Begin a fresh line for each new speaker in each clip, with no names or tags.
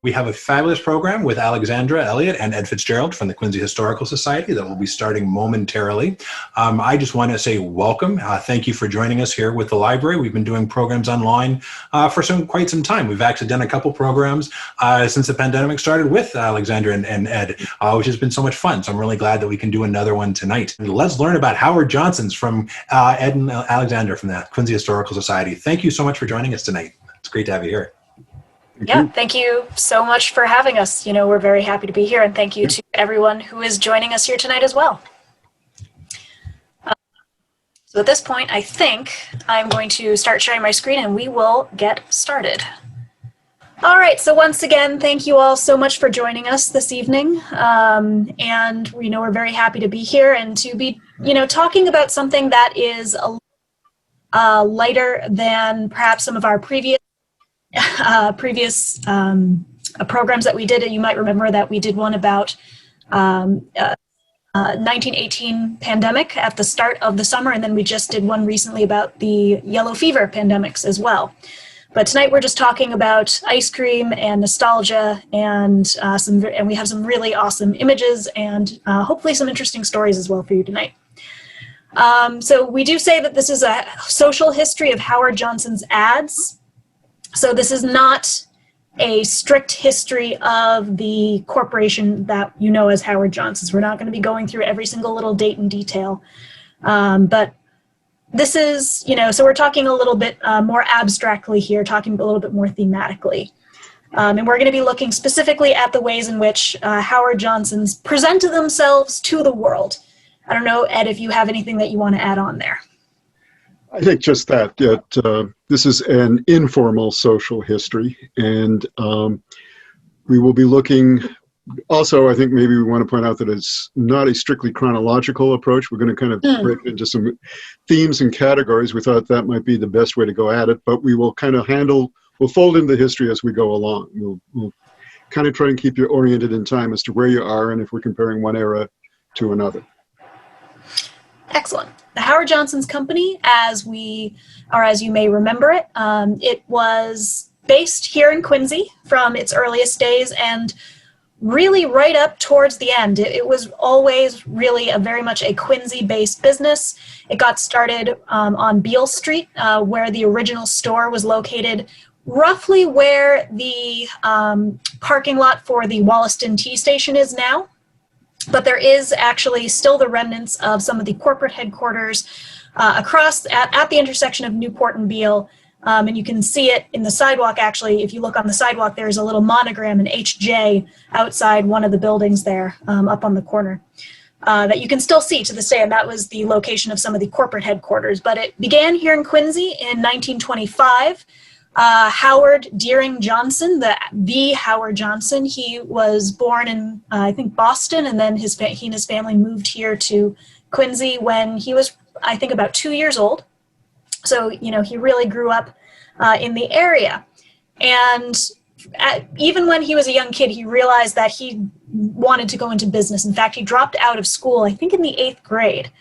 We have a fabulous program with Alexandra Elliott and Ed Fitzgerald from the Quincy Historical Society that will be starting momentarily. I just want to say welcome. Thank you for joining us here with the library. We've been doing programs online for quite some time. We've actually done a couple programs since the pandemic started with Alexandra and Ed, which has been so much fun. So I'm really glad that we can do another one tonight. Let's learn about Howard Johnson's from Ed and Alexandra from the Quincy Historical Society. Thank you so much for joining us tonight. It's great to have you here.
Thank you so much for having us. We're very happy to be here, and thank you to everyone who is joining us here tonight as well. So at this point, I think I'm going to start sharing my screen and we will get started. All right, so once again, thank you all so much for joining us this evening. And we're very happy to be here and to be, talking about something that is a lighter than perhaps some of our previous programs that we did. You might remember that we did one about 1918 pandemic at the start of the summer, and then we just did one recently about the yellow fever pandemics as well. But tonight we're just talking about ice cream and nostalgia, and we have some really awesome images and hopefully some interesting stories as well for you tonight. So we do say that this is a social history of Howard Johnson's ads. So this is not a strict history of the corporation that you know as Howard Johnson's. We're not going to be going through every single little date in detail. But this is, so we're talking a little bit more abstractly here, talking a little bit more thematically. And we're going to be looking specifically at the ways in which Howard Johnson's presented themselves to the world. I don't know, Ed, if you have anything that you want to add on there.
I think just that this is an informal social history, and we will be looking. Also, I think maybe we want to point out that it's not a strictly chronological approach. We're going to kind of break it into some themes and categories. We thought that might be the best way to go at it, but we will kind of we'll fold in the history as we go along. We'll kind of try and keep you oriented in time as to where you are and if we're comparing one era to another.
Excellent. The Howard Johnson's Company, as you may remember it, it was based here in Quincy from its earliest days and really right up towards the end. It was always really very much a Quincy-based business. It got started on Beale Street, where the original store was located, roughly where the parking lot for the Wollaston Tea Station is now. But there is actually still the remnants of some of the corporate headquarters across at the intersection of Newport and Beale. And you can see it in the sidewalk, actually. If you look on the sidewalk, there's a little monogram, an HJ, outside one of the buildings there up on the corner that you can still see to this day. And that was the location of some of the corporate headquarters. But it began here in Quincy in 1925. Howard Deering Johnson, the Howard Johnson, he was born in, I think, Boston, and then he and his family moved here to Quincy when he was, I think, about 2 years old. So, he really grew up in the area. And even when he was a young kid, he realized that he wanted to go into business. In fact, he dropped out of school, I think in the 8th grade.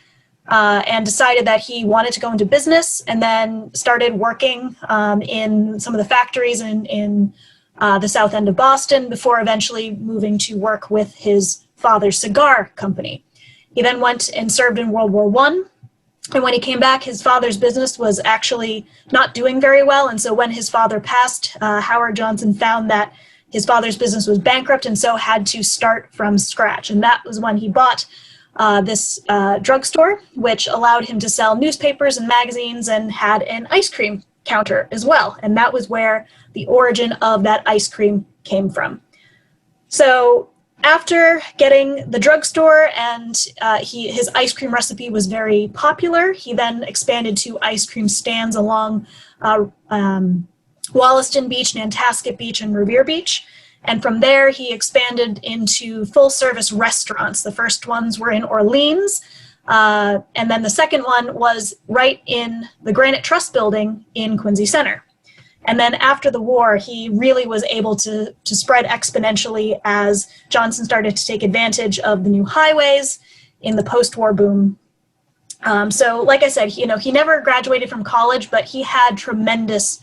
And decided that he wanted to go into business, and then started working in some of the factories in the south end of Boston before eventually moving to work with his father's cigar company. He then went and served in World War I, and when he came back, his father's business was actually not doing very well, and so when his father passed, Howard Johnson found that his father's business was bankrupt and so had to start from scratch, and that was when he bought this drugstore, which allowed him to sell newspapers and magazines, and had an ice cream counter as well. And that was where the origin of that ice cream came from. So after getting the drugstore and his ice cream recipe was very popular, he then expanded to ice cream stands along Wollaston Beach, Nantasket Beach, and Revere Beach. And from there, he expanded into full-service restaurants. The first ones were in Orleans, and then the second one was right in the Granite Trust building in Quincy Center. And then after the war, he really was able to spread exponentially as Johnson started to take advantage of the new highways in the post-war boom. So like I said, he never graduated from college, but he had tremendous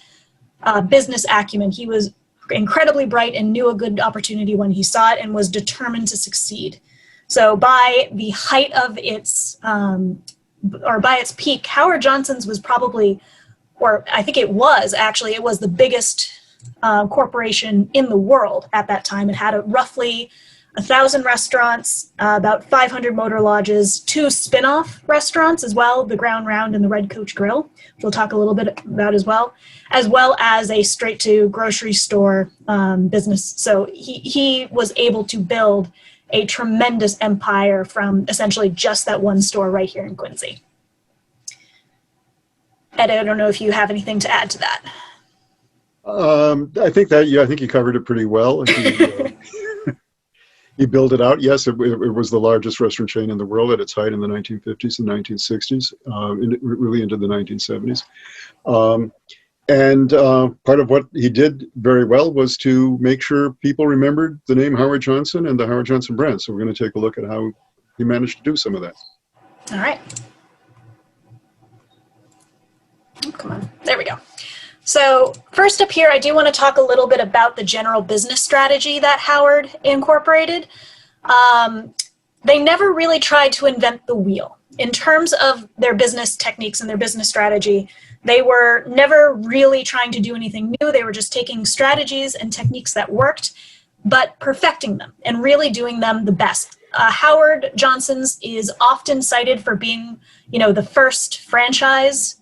business acumen. He was incredibly bright and knew a good opportunity when he saw it and was determined to succeed. So by the height of its, or by its peak, Howard Johnson's was probably, or I think it was the biggest corporation in the world at that time. It had roughly 1,000 restaurants, about 500 motor lodges, 2 spin-off restaurants as well, the Ground Round and the Red Coach Grill, which we'll talk a little bit about as well as a straight-to grocery store business. So he was able to build a tremendous empire from essentially just that one store right here in Quincy. Ed, I don't know if you have anything to add to that.
I think you covered it pretty well. He built it out. Yes, it was the largest restaurant chain in the world at its height in the 1950s and 1960s, really into the 1970s. And part of what he did very well was to make sure people remembered the name Howard Johnson and the Howard Johnson brand. So we're going to take a look at how he managed to do some of that.
All right. Oh, come on. There we go. So first up here, I do want to talk a little bit about the general business strategy that Howard incorporated. They never really tried to invent the wheel. In terms of their business techniques and their business strategy, they were never really trying to do anything new. They were just taking strategies and techniques that worked, but perfecting them and really doing them the best. Howard Johnson's is often cited for being, the first franchise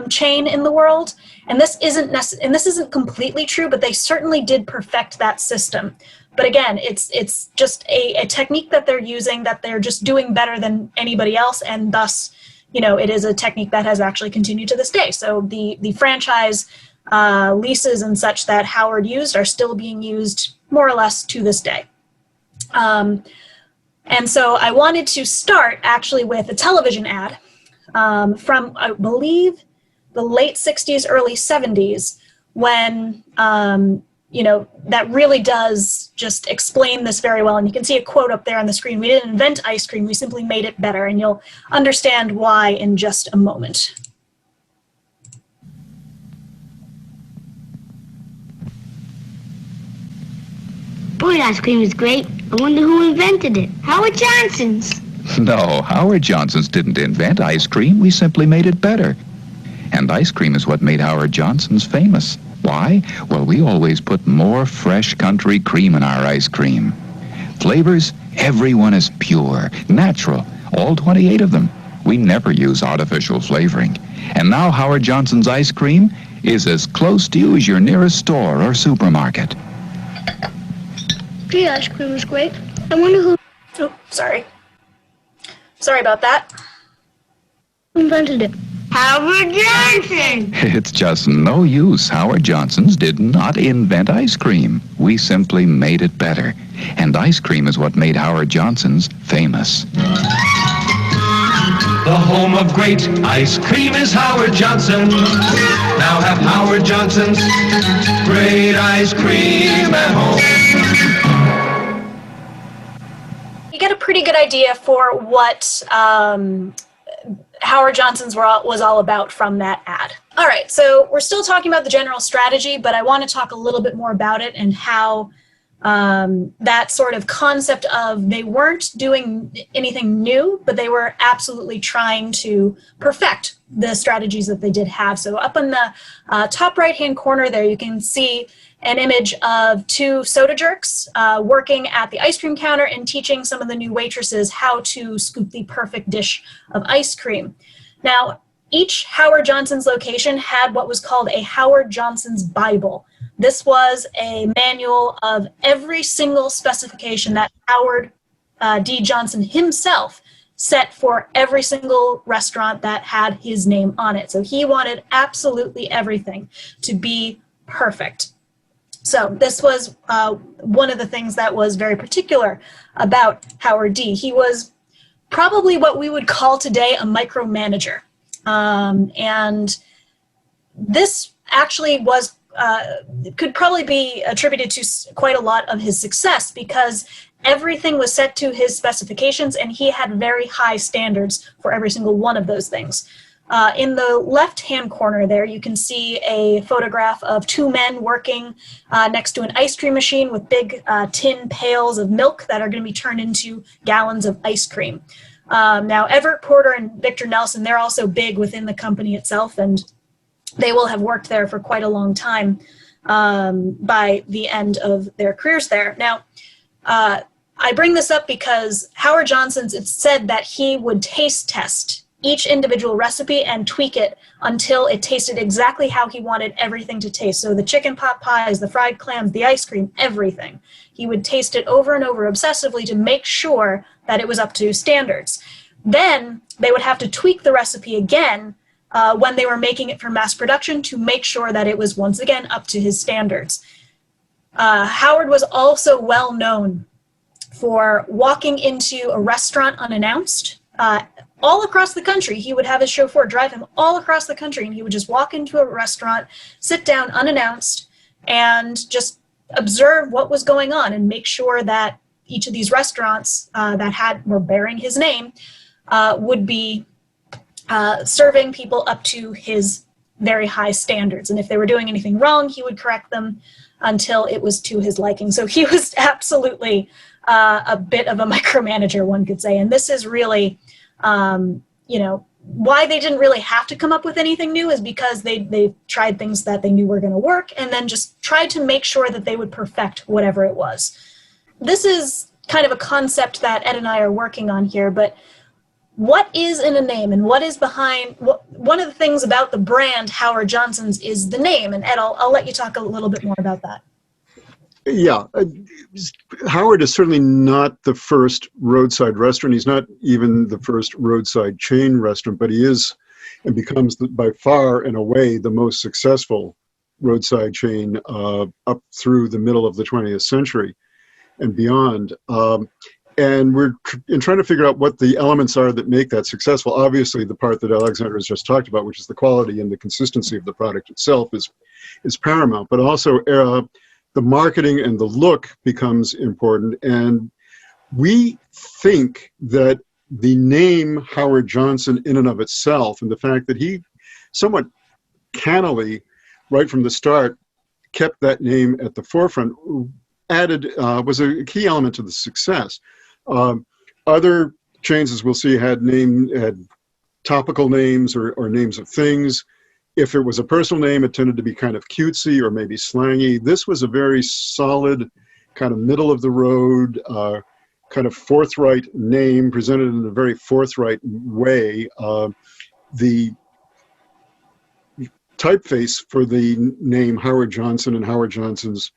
chain in the world, and this isn't completely true, but they certainly did perfect that system. But again, it's just a technique that they're using, that they're just doing better than anybody else, and thus, it is a technique that has actually continued to this day. So the franchise leases and such that Howard used are still being used more or less to this day. And so I wanted to start actually with a television ad from, I believe, the late 60s, early 70s, when, that really does just explain this very well. And you can see a quote up there on the screen. We didn't invent ice cream, we simply made it better. And you'll understand why in just a moment.
Boy, ice cream is great. I wonder who invented it. Howard Johnson's.
No, Howard Johnson's didn't invent ice cream. We simply made it better. And ice cream is what made Howard Johnson's famous. Why? Well, we always put more fresh country cream in our ice cream. Flavors, everyone is pure, natural, all 28 of them. We never use artificial flavoring. And now Howard Johnson's ice cream is as close to you as your nearest store or supermarket.
Gee, ice cream is great. I wonder who
Oh, sorry. Sorry about that.
invented it. Howard Johnson!
It's just no use. Howard Johnson's did not invent ice cream. We simply made it better. And ice cream is what made Howard Johnson's famous.
The home of great ice cream is Howard Johnson. Now have Howard Johnson's great ice cream at home.
You get a pretty good idea for what Howard Johnson's was all about from that ad. All right, so we're still talking about the general strategy, but I want to talk a little bit more about it and how that sort of concept of they weren't doing anything new, but they were absolutely trying to perfect the strategies that they did have. So up in the top right-hand corner there, you can see an image of 2 soda jerks working at the ice cream counter and teaching some of the new waitresses how to scoop the perfect dish of ice cream. Now, each Howard Johnson's location had what was called a Howard Johnson's Bible. This was a manual of every single specification that Howard D. Johnson himself set for every single restaurant that had his name on it. So he wanted absolutely everything to be perfect. So this was one of the things that was very particular about Howard D. He was probably what we would call today a micromanager. And this actually was could probably be attributed to quite a lot of his success because everything was set to his specifications and he had very high standards for every single one of those things. In the left-hand corner there, you can see a photograph of two men working next to an ice cream machine with big tin pails of milk that are going to be turned into gallons of ice cream. Now, Everett Porter and Victor Nelson, they're also big within the company itself, and they will have worked there for quite a long time by the end of their careers there. Now, I bring this up because Howard Johnson's, it's said that he would taste test each individual recipe and tweak it until it tasted exactly how he wanted everything to taste. So the chicken pot pies, the fried clams, the ice cream, everything. He would taste it over and over obsessively to make sure that it was up to standards. Then they would have to tweak the recipe again when they were making it for mass production to make sure that it was once again up to his standards. Howard was also well known for walking into a restaurant unannounced. All across the country, he would have his chauffeur drive him all across the country, and he would just walk into a restaurant, sit down unannounced, and just observe what was going on and make sure that each of these restaurants that were bearing his name would be serving people up to his very high standards. And if they were doing anything wrong, he would correct them until it was to his liking. So he was absolutely a bit of a micromanager, one could say. And this is really, why they didn't really have to come up with anything new is because they tried things that they knew were going to work and then just tried to make sure that they would perfect whatever it was. This is kind of a concept that Ed and I are working on here, but what is in a name and what is behind, one of the things about the brand Howard Johnson's is the name. And Ed, I'll let you talk a little bit more about that.
Yeah, Howard is certainly not the first roadside restaurant. He's not even the first roadside chain restaurant, but he is and becomes by far and away the most successful roadside chain up through the middle of the 20th century and beyond. And we're trying to figure out what the elements are that make that successful. Obviously, the part that Alexandra has just talked about, which is the quality and the consistency of the product itself, is paramount. But also, the marketing and the look becomes important. And we think that the name Howard Johnson in and of itself, and the fact that he somewhat cannily, right from the start, kept that name at the forefront, was a key element to the success. Other chains, as we'll see, had topical names or names of things. If it was a personal name, it tended to be kind of cutesy or maybe slangy. This was a very solid, kind of middle of the road, kind of forthright name presented in a very forthright way. The typeface for the name Howard Johnson and Howard Johnson's,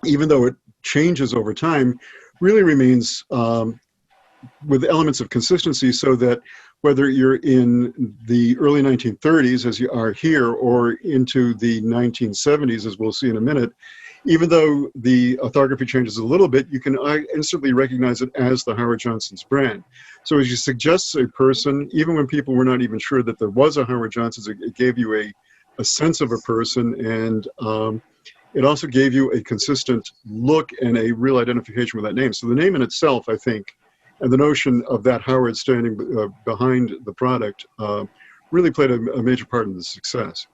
even though it changes over time, really remains with elements of consistency, so that whether you're in the early 1930s, as you are here, or into the 1970s, as we'll see in a minute, even though the orthography changes a little bit, you can instantly recognize it as the Howard Johnson's brand. So as you suggest a person, even when people were not even sure that there was a Howard Johnson's, it gave you a sense of a person, and it also gave you a consistent look and a real identification with that name. So the name in itself, I think, and the notion of that Howard standing behind the product really played a major part in the success.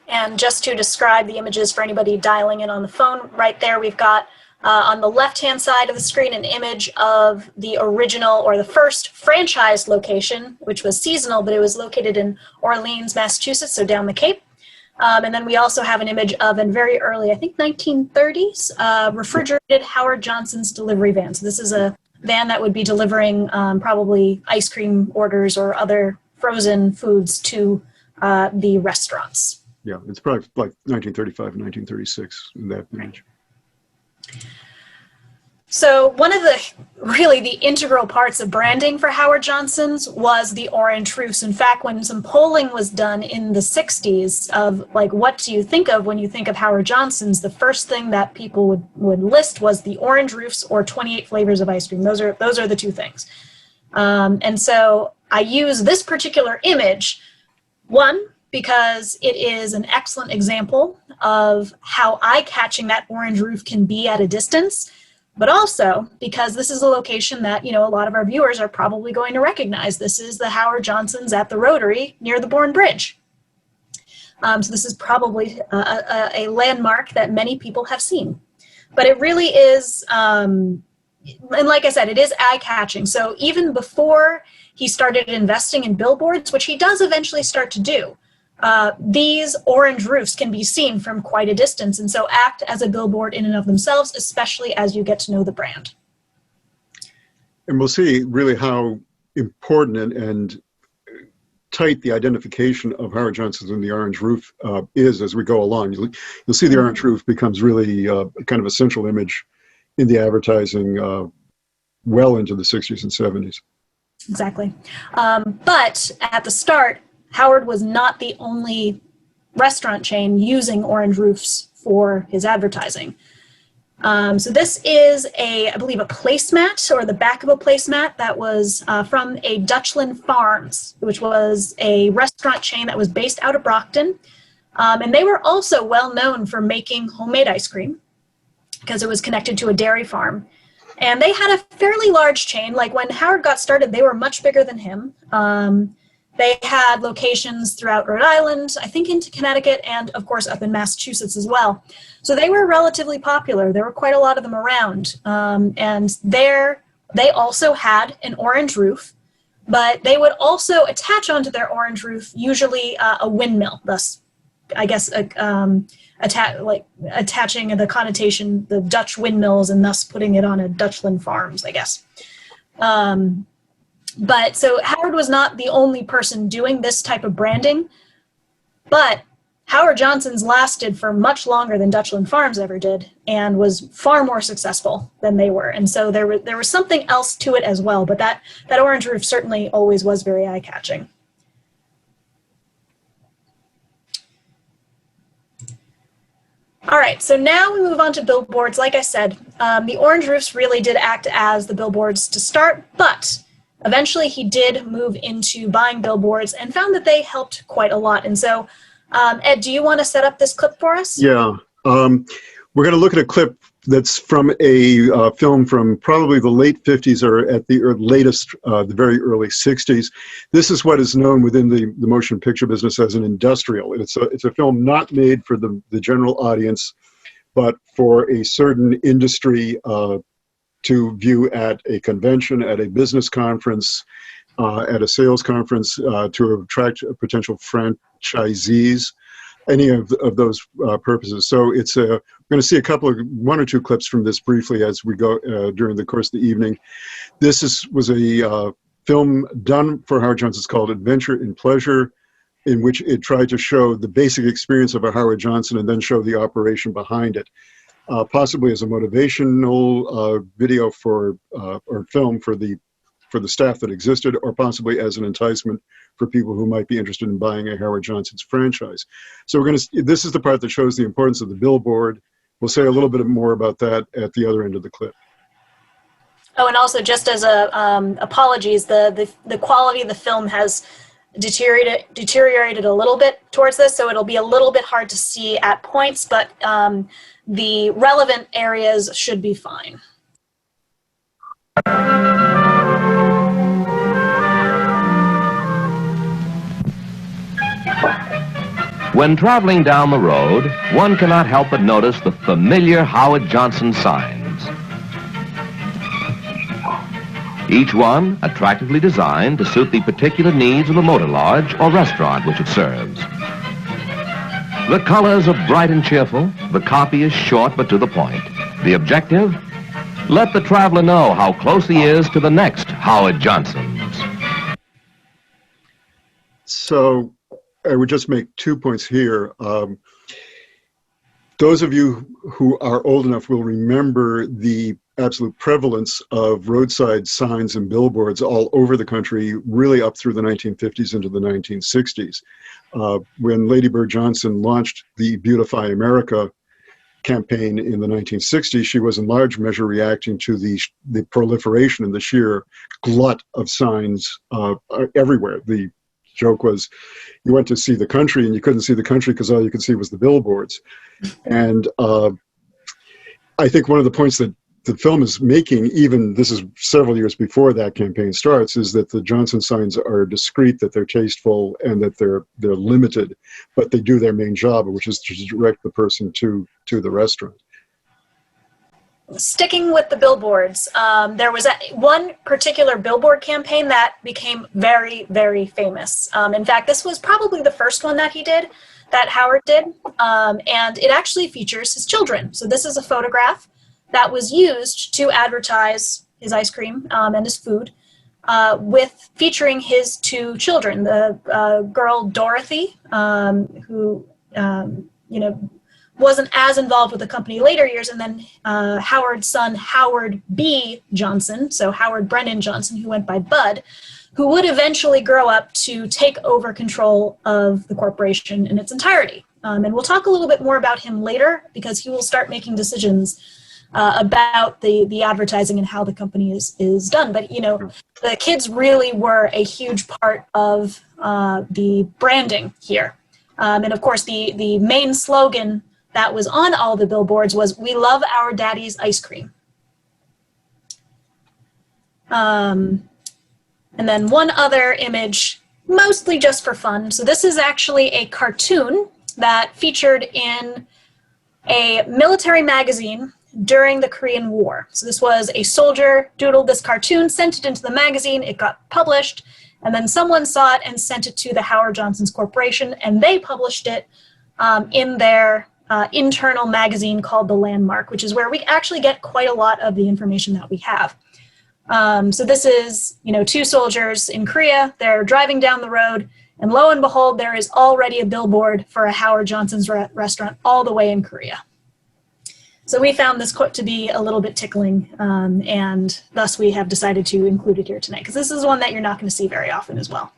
And just to describe the images for anybody dialing in on the phone, right there we've got on the left-hand side of the screen an image of the original or the first franchise location, which was seasonal, but it was located in Orleans, Massachusetts, so down the Cape. And then we also have an image of a very early, I think 1930s, refrigerated Howard Johnson's delivery van. So this is a van that would be delivering probably ice cream orders or other frozen foods to the restaurants.
Yeah, it's probably like 1935 and 1936 in that image.
So one of the integral parts of branding for Howard Johnson's was the orange roofs. In fact, when some polling was done in the 60s of like, what do you think of when you think of Howard Johnson's, the first thing that people would list was the orange roofs or 28 flavors of ice cream. Those are the two things. And so I use this particular image, one, because it is an excellent example of how eye-catching that orange roof can be at a distance. but also because this is a location that, a lot of our viewers are probably going to recognize. This is the Howard Johnsons at the Rotary near the Bourne Bridge. So this is probably a landmark that many people have seen. But it really is, and like I said, it is eye-catching. So even before he started investing in billboards, which he does eventually start to do, these orange roofs can be seen from quite a distance, and so act as a billboard in and of themselves, especially as you get to know the brand.
And we'll see really how important and tight the identification of Howard Johnson's and the orange roof is as we go along. You'll see the orange roof becomes really kind of a central image in the advertising well into the 60s and 70s.
Exactly. But at the start, Howard was not the only restaurant chain using orange roofs for his advertising. So this is I believe a placemat, or the back of a placemat that was from a Dutchland Farms, which was a restaurant chain that was based out of Brockton. And they were also well known for making homemade ice cream because it was connected to a dairy farm. And they had a fairly large chain. Like when Howard got started, they were much bigger than him. They had locations throughout Rhode Island, I think into Connecticut, and of course up in Massachusetts as well. So they were relatively popular. There were quite a lot of them around. And they also had an orange roof, but they would also attach onto their orange roof usually a windmill, thus, I guess, attaching the connotation, the Dutch windmills, and thus putting it on a Dutchland Farms, I guess. But so Howard was not the only person doing this type of branding, but Howard Johnson's lasted for much longer than Dutchland Farms ever did and was far more successful than they were. And so there was something else to it as well, but that orange roof certainly always was very eye-catching. All right, so now we move on to billboards. Like I said, the orange roofs really did act as the billboards to start, but eventually he did move into buying billboards and found that they helped quite a lot. And so, Ed, do you want to set up this clip for us?
Yeah. We're going to look at a clip that's from a film from probably the late 50s or at the latest, the very early 60s. This is what is known within the motion picture business as an industrial. It's a film not made for the general audience, but for a certain industry to view at a convention, at a business conference, at a sales conference, to attract potential franchisees, any of those purposes. So we're going to see one or two clips from this briefly as we go during the course of the evening. This was a film done for Howard Johnson. It's called Adventure in Pleasure, in which it tried to show the basic experience of a Howard Johnson and then show the operation behind it. Possibly as a motivational video or film for the staff that existed, or possibly as an enticement for people who might be interested in buying a Howard Johnson's franchise. So this is the part that shows the importance of the billboard. We'll say a little bit more about that at the other end of the clip.
Oh, and also just as apologies, the quality of the film has deteriorated a little bit towards this, so it'll be a little bit hard to see at points, but the relevant areas should be fine.
When traveling down the road, one cannot help but notice the familiar Howard Johnson signs. Each one attractively designed to suit the particular needs of the motor lodge or restaurant which it serves. The colors are bright and cheerful. The copy is short but to the point. The objective? Let the traveler know how close he is to the next Howard Johnson's.
So I would just make 2 points here. Those of you who are old enough will remember the absolute prevalence of roadside signs and billboards all over the country, really up through the 1950s into the 1960s. When Lady Bird Johnson launched the Beautify America campaign in the 1960s, she was in large measure reacting to the proliferation and the sheer glut of signs everywhere. The joke was you went to see the country and you couldn't see the country because all you could see was the billboards. And I think one of the points that the film is making, even this is several years before that campaign starts, is that the Johnson signs are discreet, that they're tasteful, and that they're limited, but they do their main job, which is to direct the person to the restaurant.
Sticking with the billboards, there was one particular billboard campaign that became very, very famous. In fact, this was probably the first one that Howard did, and it actually features his children. So this is a photograph that was used to advertise his ice cream and his food, with featuring his two children, the girl Dorothy, who wasn't as involved with the company later years, and then Howard's son, Howard B. Johnson, so Howard Brennan Johnson, who went by Bud, who would eventually grow up to take over control of the corporation in its entirety. And we'll talk a little bit more about him later, because he will start making decisions about the advertising and how the company is done. But, the kids really were a huge part of the branding here. And of course, the main slogan that was on all the billboards was, "We love our daddy's ice cream." And then one other image, mostly just for fun. So this is actually a cartoon that featured in a military magazine during the Korean War. So this was a soldier doodled this cartoon, sent it into the magazine, it got published, and then someone saw it and sent it to the Howard Johnson's Corporation, and they published it in their internal magazine called The Landmark, which is where we actually get quite a lot of the information that we have. So this is, two soldiers in Korea, they're driving down the road, and lo and behold, there is already a billboard for a Howard Johnson's restaurant all the way in Korea. So we found this quote to be a little bit tickling, and thus we have decided to include it here tonight, because this is one that you're not going to see very often as well.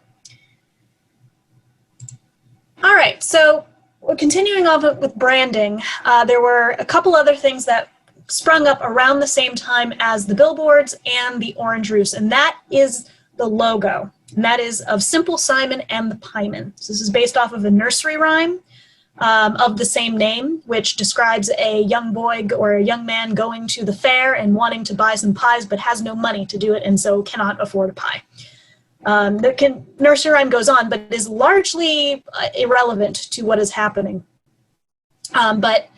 All right, so we're continuing on with branding. There were a couple other things that sprung up around the same time as the billboards and the orange roofs, and that is the logo, and that is of Simple Simon and the Piemen. So this is based off of a nursery rhyme of the same name, which describes a young boy or a young man going to the fair and wanting to buy some pies but has no money to do it and so cannot afford a pie. The nursery rhyme goes on, but is largely irrelevant to what is happening. But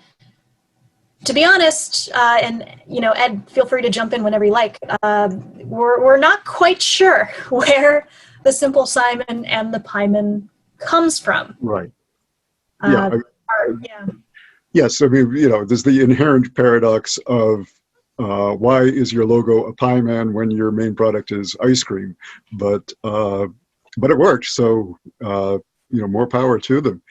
to be honest, and Ed, feel free to jump in whenever you like, we're not quite sure where the Simple Simon and the Piemen comes from.
Right.
Yeah.
Yes, I mean, there's the inherent paradox of why is your logo a pie man when your main product is ice cream? But it worked, so more power to them.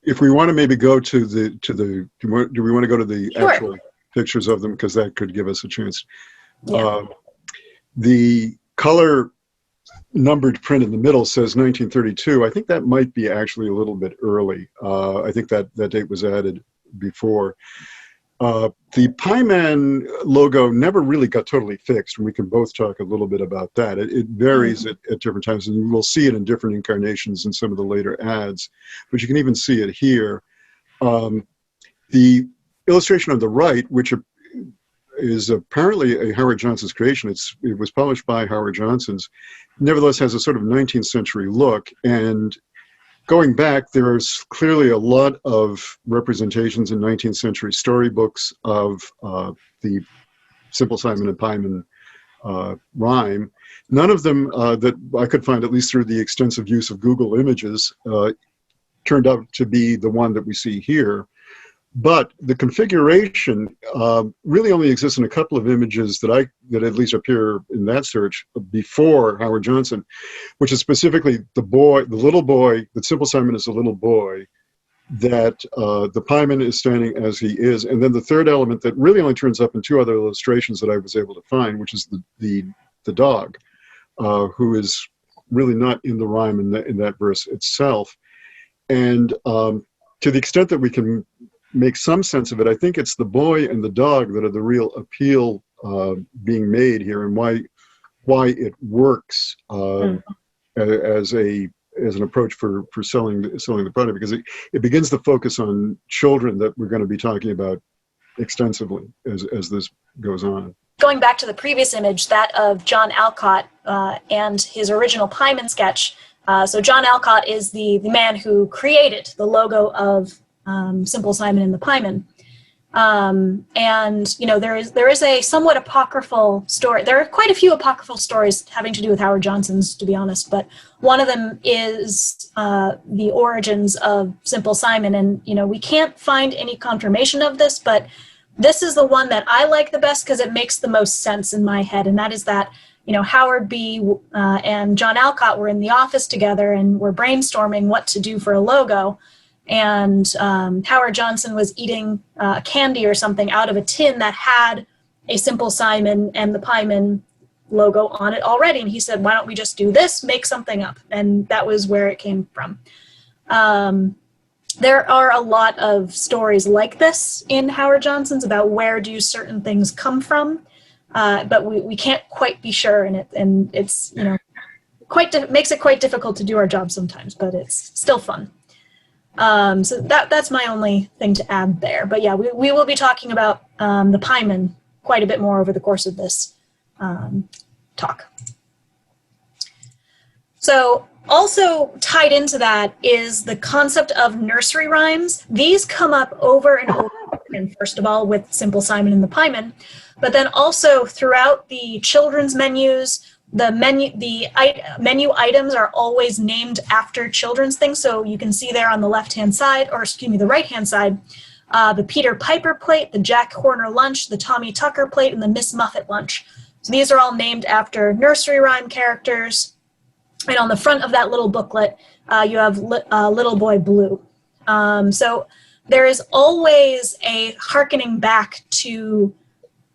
If we want to maybe go to do we want to go to the
Sure.
actual pictures of them, because that could give us a chance.
Yeah.
The color numbered print in the middle says 1932. I think that might be actually a little bit early. I think that date was added before. The Pieman logo never really got totally fixed, and we can both talk a little bit about that. It varies at different times, and we'll see it in different incarnations in some of the later ads, but you can even see it here. The illustration on the right, which is apparently a Howard Johnson's creation, it was published by Howard Johnson's, nevertheless has a sort of 19th century look, and going back, there's clearly a lot of representations in 19th century storybooks of the Simple Simon and Pieman rhyme. None of them that I could find, at least through the extensive use of Google Images, turned out to be the one that we see here. But the configuration really only exists in a couple of images that at least appear in that search before Howard Johnson, which is specifically the little boy, that Simple Simon is a little boy, that the Pieman is standing as he is, and then the third element that really only turns up in two other illustrations that I was able to find, which is the dog, who is really not in the rhyme in that verse itself. And to the extent that we can make some sense of it, I think it's the boy and the dog that are the real appeal being made here, and why it works as an approach for selling the product, because it begins to focus on children that we're going to be talking about extensively as this goes on.
Going back to the previous image, that of John Alcott and his original Pyman sketch. So John Alcott is the man who created the logo of Simple Simon and the Pyman. And, you know, there is a somewhat apocryphal story. There are quite a few apocryphal stories having to do with Howard Johnson's, to be honest, but one of them is the origins of Simple Simon. And, you know, we can't find any confirmation of this, but this is the one that I like the best because it makes the most sense in my head. And that is that, you know, Howard B. And John Alcott were in the office together and were brainstorming what to do for a logo. And Howard Johnson was eating candy or something out of a tin that had a Simple Simon and the Pyman logo on it already. And he said, why don't we just do this, make something up? And that was where it came from. There are a lot of stories like this in Howard Johnson's about where do certain things come from, but we can't quite be sure in it. And it's, you know, makes it quite difficult to do our job sometimes, but it's still fun. So that's my only thing to add there. But yeah, we will be talking about the Pyman quite a bit more over the course of this talk. So also tied into that is the concept of nursery rhymes. These come up over and over again, first of all, with Simple Simon and the Pyman, but then also throughout the children's menus. The menu items are always named after children's things. So you can see there on the left-hand side, or excuse me, the right-hand side, the Peter Piper plate, the Jack Horner lunch, the Tommy Tucker plate, and the Miss Muffet lunch. So these are all named after nursery rhyme characters. And on the front of that little booklet, you have Little Boy Blue. So there is always a hearkening back to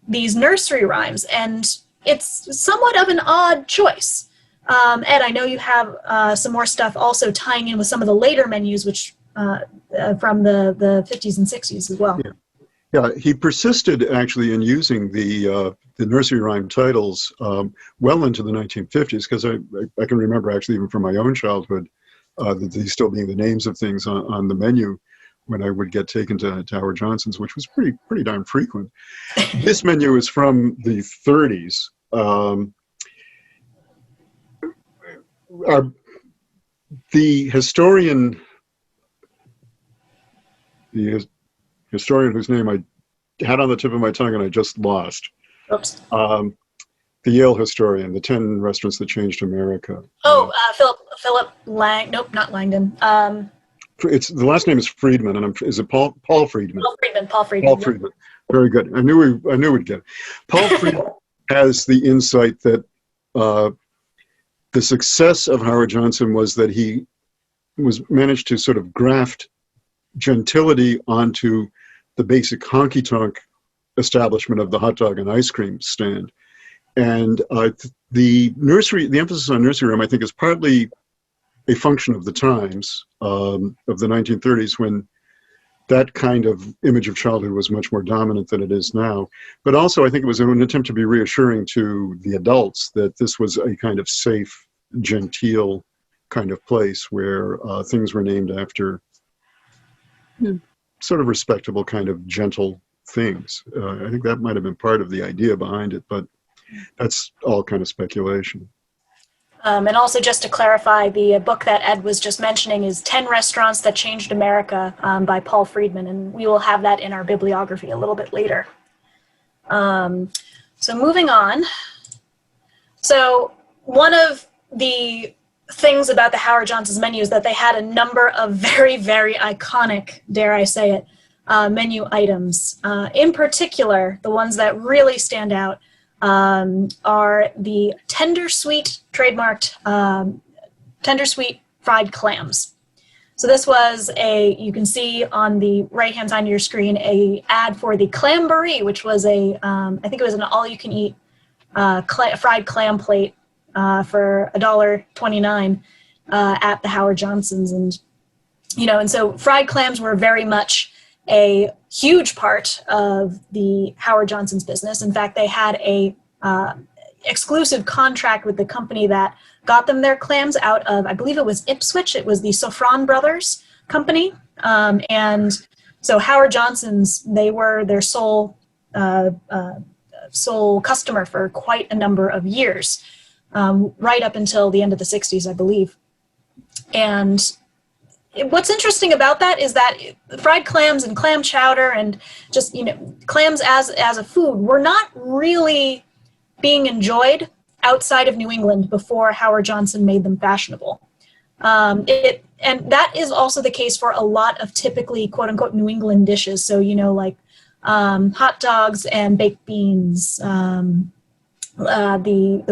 these nursery rhymes, and it's somewhat of an odd choice. Ed, I know you have some more stuff also tying in with some of the later menus, which from the 50s and 60s as well.
Yeah, he persisted actually in using the nursery rhyme titles well into the 1950s, because I can remember actually even from my own childhood these still being the names of things on the menu when I would get taken to Howard Johnson's, which was pretty darn frequent. This menu is from the 30s. The historian whose name I had on the tip of my tongue and I just lost.
Oops.
The Yale historian, the 10 restaurants that changed America.
Oh, Philip Lang. Nope, not Langdon.
It's the last name is Friedman, and is it Paul Friedman?
Paul Friedman.
Paul Friedman. Very good. I knew we'd get it. Paul Friedman has the insight that the success of Howard Johnson was that he managed to sort of graft gentility onto the basic honky-tonk establishment of the hot dog and ice cream stand. And the emphasis on nursery rhyme, I think, is partly a function of the times of the 1930s, when that kind of image of childhood was much more dominant than it is now. But also, I think it was an attempt to be reassuring to the adults that this was a kind of safe, genteel kind of place where things were named after sort of respectable, kind of gentle things. I think that might have been part of the idea behind it, but that's all kind of speculation.
And also, just to clarify, the book that Ed was just mentioning is 10 Restaurants That Changed America by Paul Friedman, and we will have that in our bibliography a little bit later. So moving on. So one of the things about the Howard Johnson's menu is that they had a number of very, very iconic, dare I say it, menu items. In particular, the ones that really stand out are the Tender Sweet, trademarked Tender Sweet fried clams. So this was you can see on the right-hand side of your screen, a ad for the Clamboree, which was I think it was an all-you-can-eat fried clam plate for $1.29 at the Howard Johnson's. And, and so fried clams were very much a huge part of the Howard Johnson's business. In fact, they had a exclusive contract with the company that got them their clams out of, I believe it was Ipswich. It was the Sofran Brothers company. And So Howard Johnson's, they were their sole customer for quite a number of years, right up until the end of the 60s, I believe. And what's interesting about that is that fried clams and clam chowder and just, clams as a food were not really being enjoyed outside of New England before Howard Johnson made them fashionable. And that is also the case for a lot of typically quote unquote New England dishes. So, like hot dogs and baked beans, the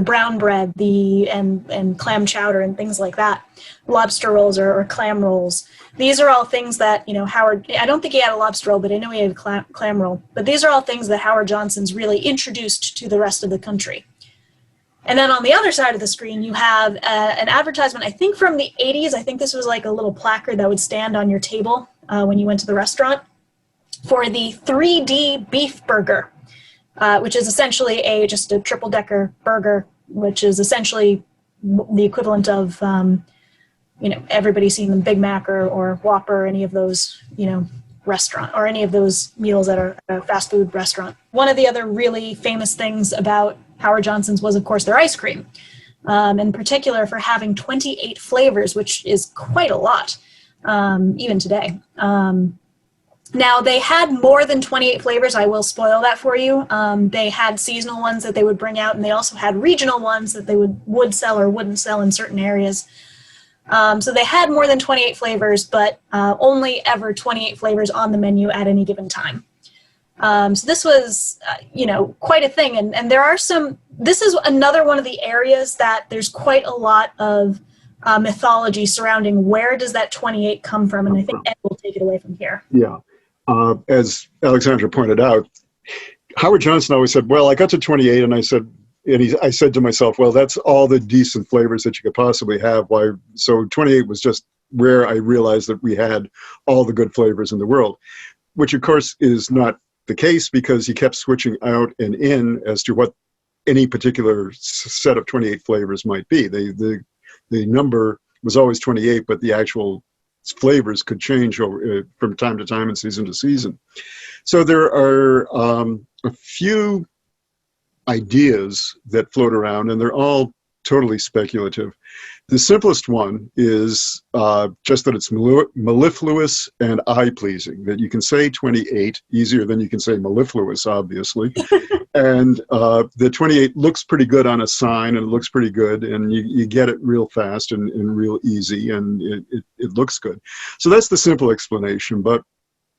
brown bread, and clam chowder and things like that, lobster rolls or clam rolls. These are all things that, Howard, I don't think he had a lobster roll, but I know he had a clam roll. But these are all things that Howard Johnson's really introduced to the rest of the country. And then on the other side of the screen, you have an advertisement, I think from the 80s. I think this was like a little placard that would stand on your table when you went to the restaurant, for the 3D beef burger, which is essentially just a triple-decker burger, which is essentially the equivalent of, everybody's seen them Big Mac or Whopper, any of those, restaurant, or any of those meals at a fast food restaurant. One of the other really famous things about Howard Johnson's was, of course, their ice cream, in particular for having 28 flavors, which is quite a lot, even today. Now, they had more than 28 flavors. I will spoil that for you. They had seasonal ones that they would bring out, and they also had regional ones that they would sell or wouldn't sell in certain areas. So they had more than 28 flavors, but only ever 28 flavors on the menu at any given time. So this was, quite a thing. And there are this is another one of the areas that there's quite a lot of mythology surrounding where does that 28 come from. And I think Ed will take it away from here.
Yeah. As Alexandra pointed out, Howard Johnson always said, well, I got to 28 and I said to myself, well, that's all the decent flavors that you could possibly have. So 28 was just where I realized that we had all the good flavors in the world, which of course is not the case, because he kept switching out and in as to what any particular set of 28 flavors might be. The number was always 28, but the actual flavors could change from time to time and season to season. So there are a few ideas that float around, and they're all totally speculative. The simplest one is just that it's mellifluous and eye-pleasing, that you can say 28 easier than you can say mellifluous, obviously. And the 28 looks pretty good on a sign, and it looks pretty good, and you get it real fast and real easy, and it looks good. So that's the simple explanation, but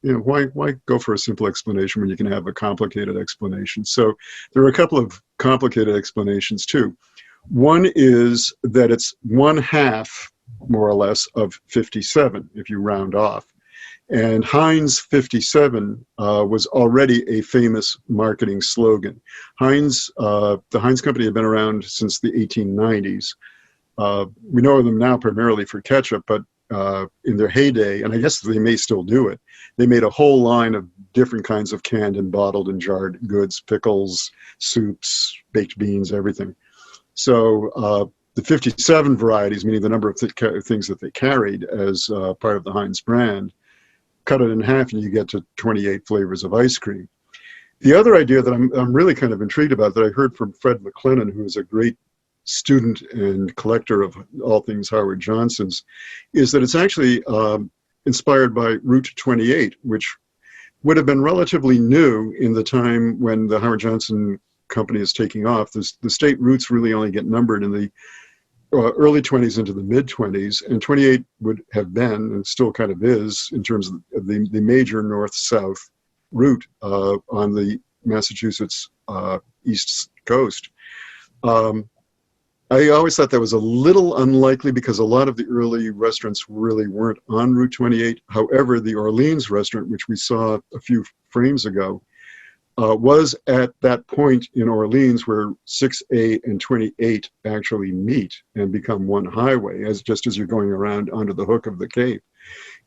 why go for a simple explanation when you can have a complicated explanation? So there are a couple of complicated explanations too. One is that it's 1/2, more or less, of 57, if you round off. And Heinz 57 was already a famous marketing slogan. The Heinz Company had been around since the 1890s. We know them now primarily for ketchup, but in their heyday, and I guess they may still do it, they made a whole line of different kinds of canned and bottled and jarred goods, pickles, soups, baked beans, everything. So the 57 varieties, meaning the number of things that they carried as part of the Heinz brand, cut it in half and you get to 28 flavors of ice cream. The other idea that I'm really kind of intrigued about, that I heard from Fred McLennan, who is a great student and collector of all things Howard Johnson's, is that it's actually inspired by Route 28, which would have been relatively new in the time when the Howard Johnson Company is taking off. The state routes really only get numbered in the early 20s into the mid 20s, and 28 would have been, and still kind of is, in terms of the major north-south route on the Massachusetts east coast. I always thought that was a little unlikely because a lot of the early restaurants really weren't on Route 28. However, the Orleans restaurant, which we saw a few frames ago, was at that point in Orleans where 6A and 28 actually meet and become one highway, just as you're going around onto the hook of the Cape.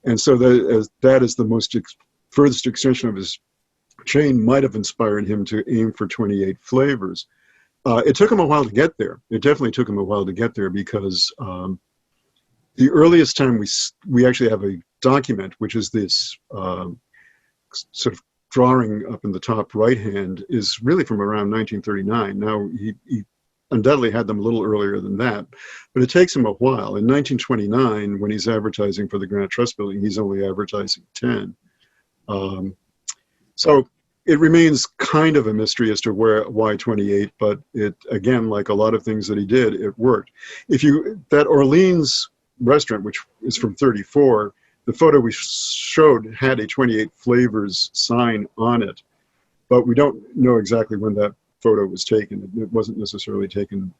And so that is the furthest extension of his chain, might have inspired him to aim for 28 flavors. It took him a while to get there. It definitely took him a while to get there, because the earliest time we actually have a document, which is this sort of drawing up in the top right hand is really from around 1939. Now, he undoubtedly had them a little earlier than that, but it takes him a while. In 1929, when he's advertising for the Grant Trust Building, he's only advertising 10. So it remains kind of a mystery as to why 28, but it, again, like a lot of things that he did, it worked. That Orleans restaurant, which is from 34, the photo we showed had a 28 flavors sign on it, but we don't know exactly when that photo was taken. It wasn't necessarily taken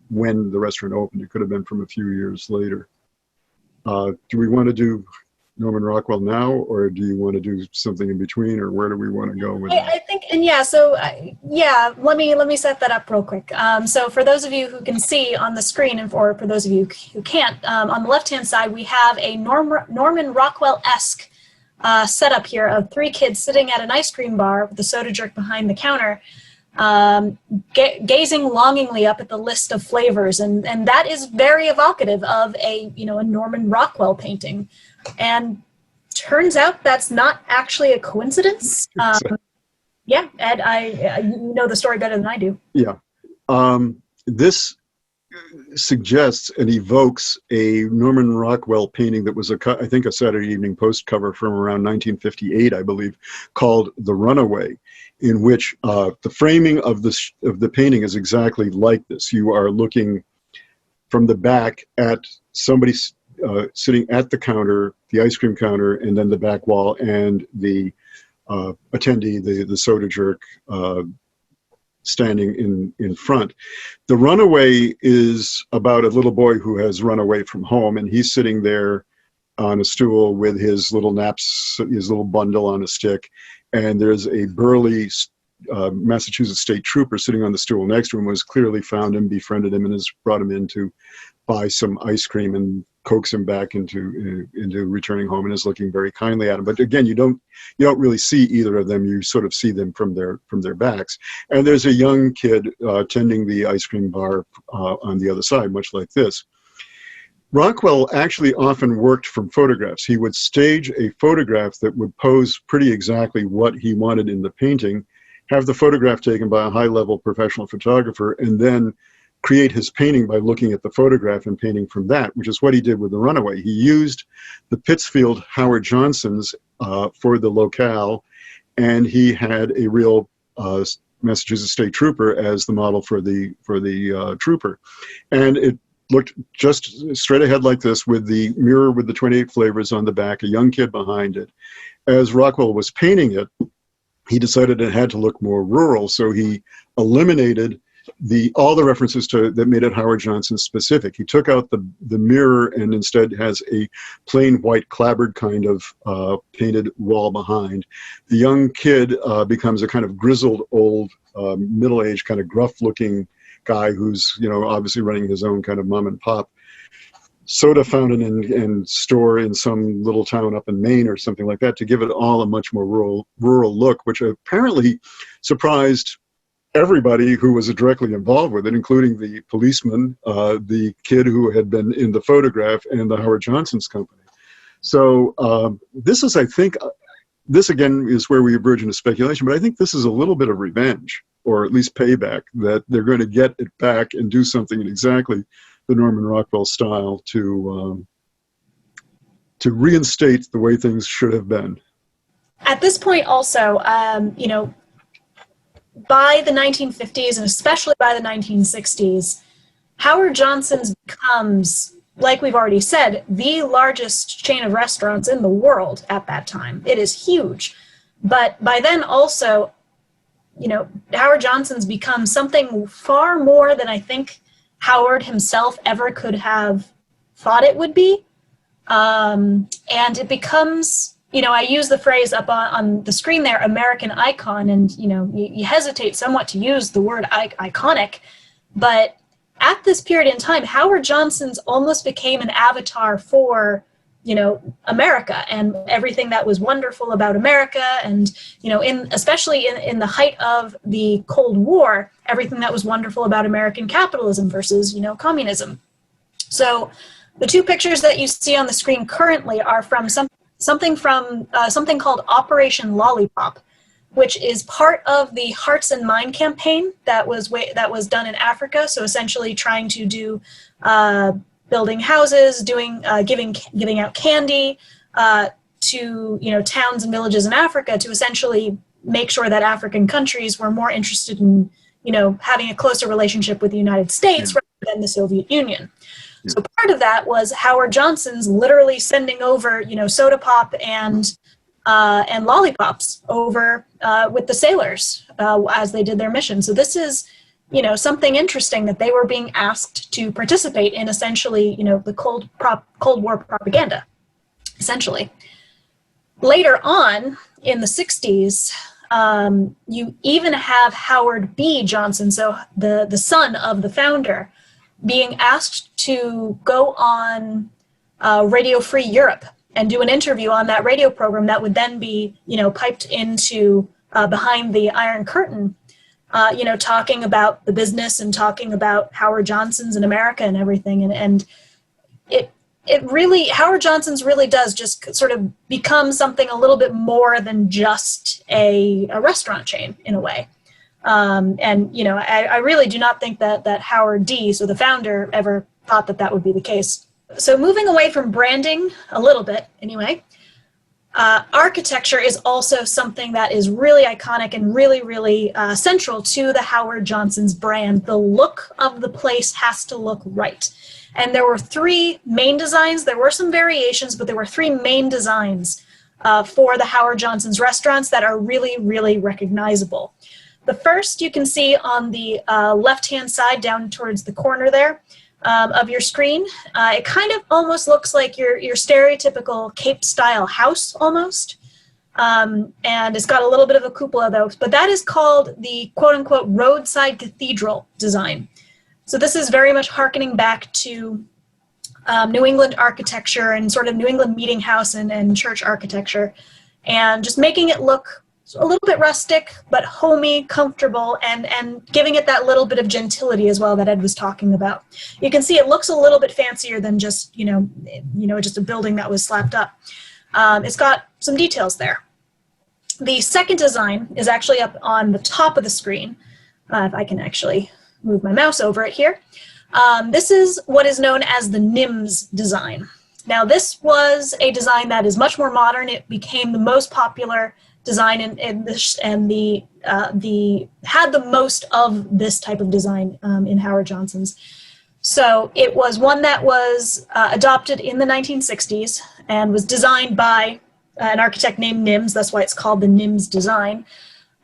when the restaurant opened. It could have been from a few years later. Do we want to do Norman Rockwell now, or do you want to do something in between, or where do we want to go with it?
I think, and yeah, so yeah, let me set that up real quick. So for those of you who can see on the screen, and for those of you who can't, on the left-hand side, we have a Norman Rockwell-esque setup here of 3 kids sitting at an ice cream bar with the soda jerk behind the counter, gazing longingly up at the list of flavors, and that is very evocative of a Norman Rockwell painting. And turns out that's not actually a coincidence. Yeah, Ed, you know the story better than I do.
Yeah. This suggests and evokes a Norman Rockwell painting that was, I think, a Saturday Evening Post cover from around 1958, I believe, called The Runaway, in which the framing of the painting is exactly like this. You are looking from the back at somebody sitting at the counter, the ice cream counter, and then the back wall, and the attendee, the soda jerk, standing in front. The Runaway is about a little boy who has run away from home, and he's sitting there on a stool with his little his little bundle on a stick, and there's a burly Massachusetts state trooper sitting on the stool next to him, who has clearly found him, befriended him, and has brought him in to buy some ice cream and coax him back into returning home, and is looking very kindly at him. But again, you don't really see either of them. You sort of see them from their backs. And there's a young kid tending the ice cream bar on the other side, much like this. Rockwell actually often worked from photographs. He would stage a photograph that would pose pretty exactly what he wanted in the painting, have the photograph taken by a high-level professional photographer, and then create his painting by looking at the photograph and painting from that, which is what he did with The Runaway. He used the Pittsfield Howard Johnsons for the locale, and he had a real Massachusetts state trooper as the model for the trooper. And it looked just straight ahead like this, with the mirror with the 28 flavors on the back, a young kid behind it. As Rockwell was painting it, he decided it had to look more rural, so he eliminated all the references that made it Howard Johnson specific. He took out the mirror and instead has a plain white clapboard kind of painted wall behind. The young kid becomes a kind of grizzled old middle-aged kind of gruff-looking guy who's obviously running his own kind of mom and pop soda fountain and store in some little town up in Maine or something like that, to give it all a much more rural look, which apparently surprised everybody who was directly involved with it, including the policeman, the kid who had been in the photograph, and the Howard Johnson's company. So this is, I think, this again is where we verge into speculation, but I think this is a little bit of revenge, or at least payback, that they're going to get it back and do something in exactly the Norman Rockwell style to reinstate the way things should have been.
At this point also, by the 1950s and especially by the 1960s, Howard Johnson's becomes, like we've already said, the largest chain of restaurants in the world at that time. It is huge. But by then also, Howard Johnson's become something far more than I think Howard himself ever could have thought it would be. And it becomes, I use the phrase up on the screen there, American icon, and, you hesitate somewhat to use the word iconic, but at this period in time, Howard Johnson's almost became an avatar for, America and everything that was wonderful about America, and, especially in the height of the Cold War, everything that was wonderful about American capitalism versus, communism. So the two pictures that you see on the screen currently are from something from something called Operation Lollipop, which is part of the Hearts and Mind campaign that was done in Africa. So essentially trying to do building houses, giving out candy to towns and villages in Africa to essentially make sure that African countries were more interested in having a closer relationship with the United States rather than the Soviet Union. So part of that was Howard Johnson's literally sending over, soda pop and lollipops over with the sailors as they did their mission. So this is, something interesting that they were being asked to participate in essentially, the Cold War propaganda, essentially. Later on in the 60s, you even have Howard B. Johnson, so the son of the founder, being asked to go on Radio Free Europe and do an interview on that radio program that would then be, piped into behind the Iron Curtain, talking about the business and talking about Howard Johnson's in America and everything. And it really, Howard Johnson's really does just sort of become something a little bit more than just a restaurant chain in a way. I really do not think that Howard D., so the founder, ever thought that would be the case. So moving away from branding a little bit, anyway, architecture is also something that is really iconic and really, really central to the Howard Johnson's brand. The look of the place has to look right. And there were three main designs. There were some variations, but there were three main designs for the Howard Johnson's restaurants that are really, really recognizable. The first you can see on the left-hand side down towards the corner there of your screen. It kind of almost looks like your stereotypical Cape-style house almost. And it's got a little bit of a cupola though, but that is called the quote-unquote roadside cathedral design. So this is very much hearkening back to New England architecture and sort of New England meeting house and church architecture, and just making it look a little bit rustic, but homey, comfortable, and giving it that little bit of gentility as well that Ed was talking about. You can see it looks a little bit fancier than just, just a building that was slapped up. It's got some details there. The second design is actually up on the top of the screen. If I can actually move my mouse over it here. This is what is known as the NIMS design. Now, this was a design that is much more modern. It became the most popular design and had the most of this type of design in Howard Johnson's. So it was one that was adopted in the 1960s and was designed by an architect named Nims. That's why it's called the Nims design.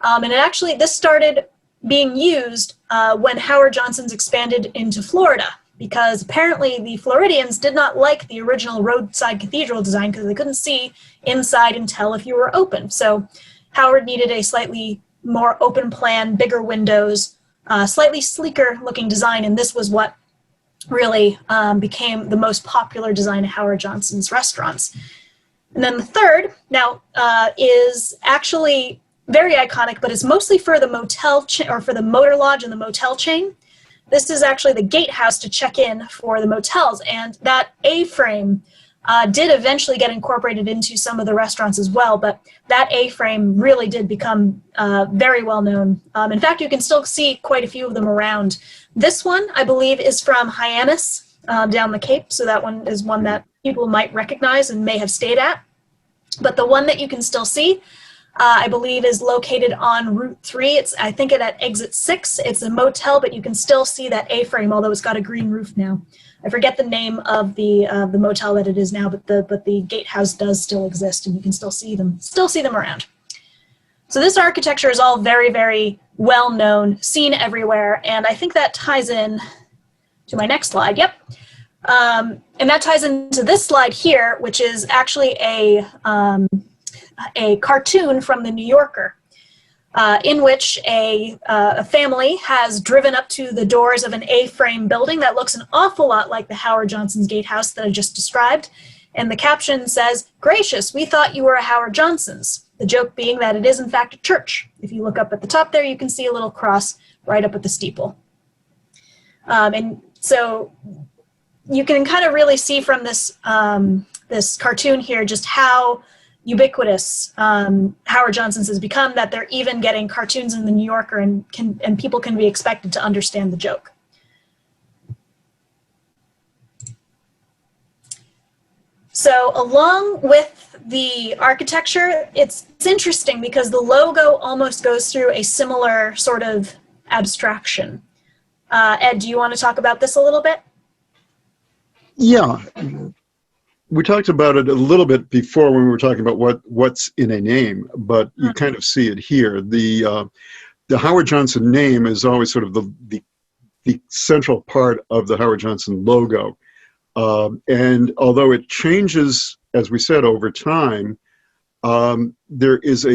And this started being used when Howard Johnson's expanded into Florida, because apparently the Floridians did not like the original roadside cathedral design because they couldn't see inside and tell if you were open. So Howard needed a slightly more open plan, bigger windows, slightly sleeker looking design, and this was what really became the most popular design of Howard Johnson's restaurants. And then the third now is actually very iconic, but it's mostly for the motel or for the motor lodge and the motel chain. This is actually the gatehouse to check in for the motels, and that A-frame did eventually get incorporated into some of the restaurants as well, but that A-frame really did become very well known. In fact, you can still see quite a few of them around. This one, I believe, is from Hyannis down the Cape, so that one is one that people might recognize and may have stayed at. But the one that you can still see, I believe, is located on Route 3. I think it at exit 6. It's a motel, but you can still see that A-frame, although it's got a green roof now. I forget the name of the motel that it is now, but the gatehouse does still exist, and you can still see them around. So this architecture is all very, very well known, seen everywhere, and I think that ties in to my next slide. Yep. And that ties into this slide here, which is actually a cartoon from the New Yorker, in which a family has driven up to the doors of an A-frame building that looks an awful lot like the Howard Johnson's gatehouse that I just described. And the caption says, "Gracious, we thought you were a Howard Johnson's." The joke being that it is in fact a church. If you look up at the top there, you can see a little cross right up at the steeple. And so you can kind of really see from this this cartoon here just how ubiquitous Howard Johnson's has become, that they're even getting cartoons in the New Yorker, and people can be expected to understand the joke. So along with the architecture, it's interesting because the logo almost goes through a similar sort of abstraction. Ed, do you want to talk about this a little bit?
Yeah. We talked about it a little bit before when we were talking about what's in a name, but you kind of see it here. The Howard Johnson name is always sort of the central part of the Howard Johnson logo. And although it changes, as we said, over time, there is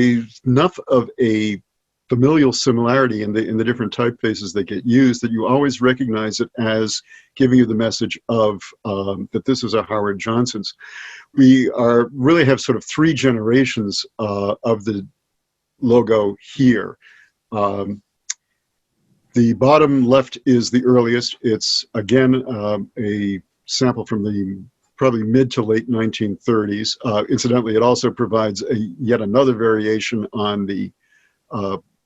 enough of a familial similarity in the different typefaces that get used that you always recognize it as giving you the message of that this is a Howard Johnson's. We really have sort of 3 generations of the logo here. The bottom left is the earliest. It's again a sample from the probably mid to late 1930s. Incidentally, it also provides yet another variation on the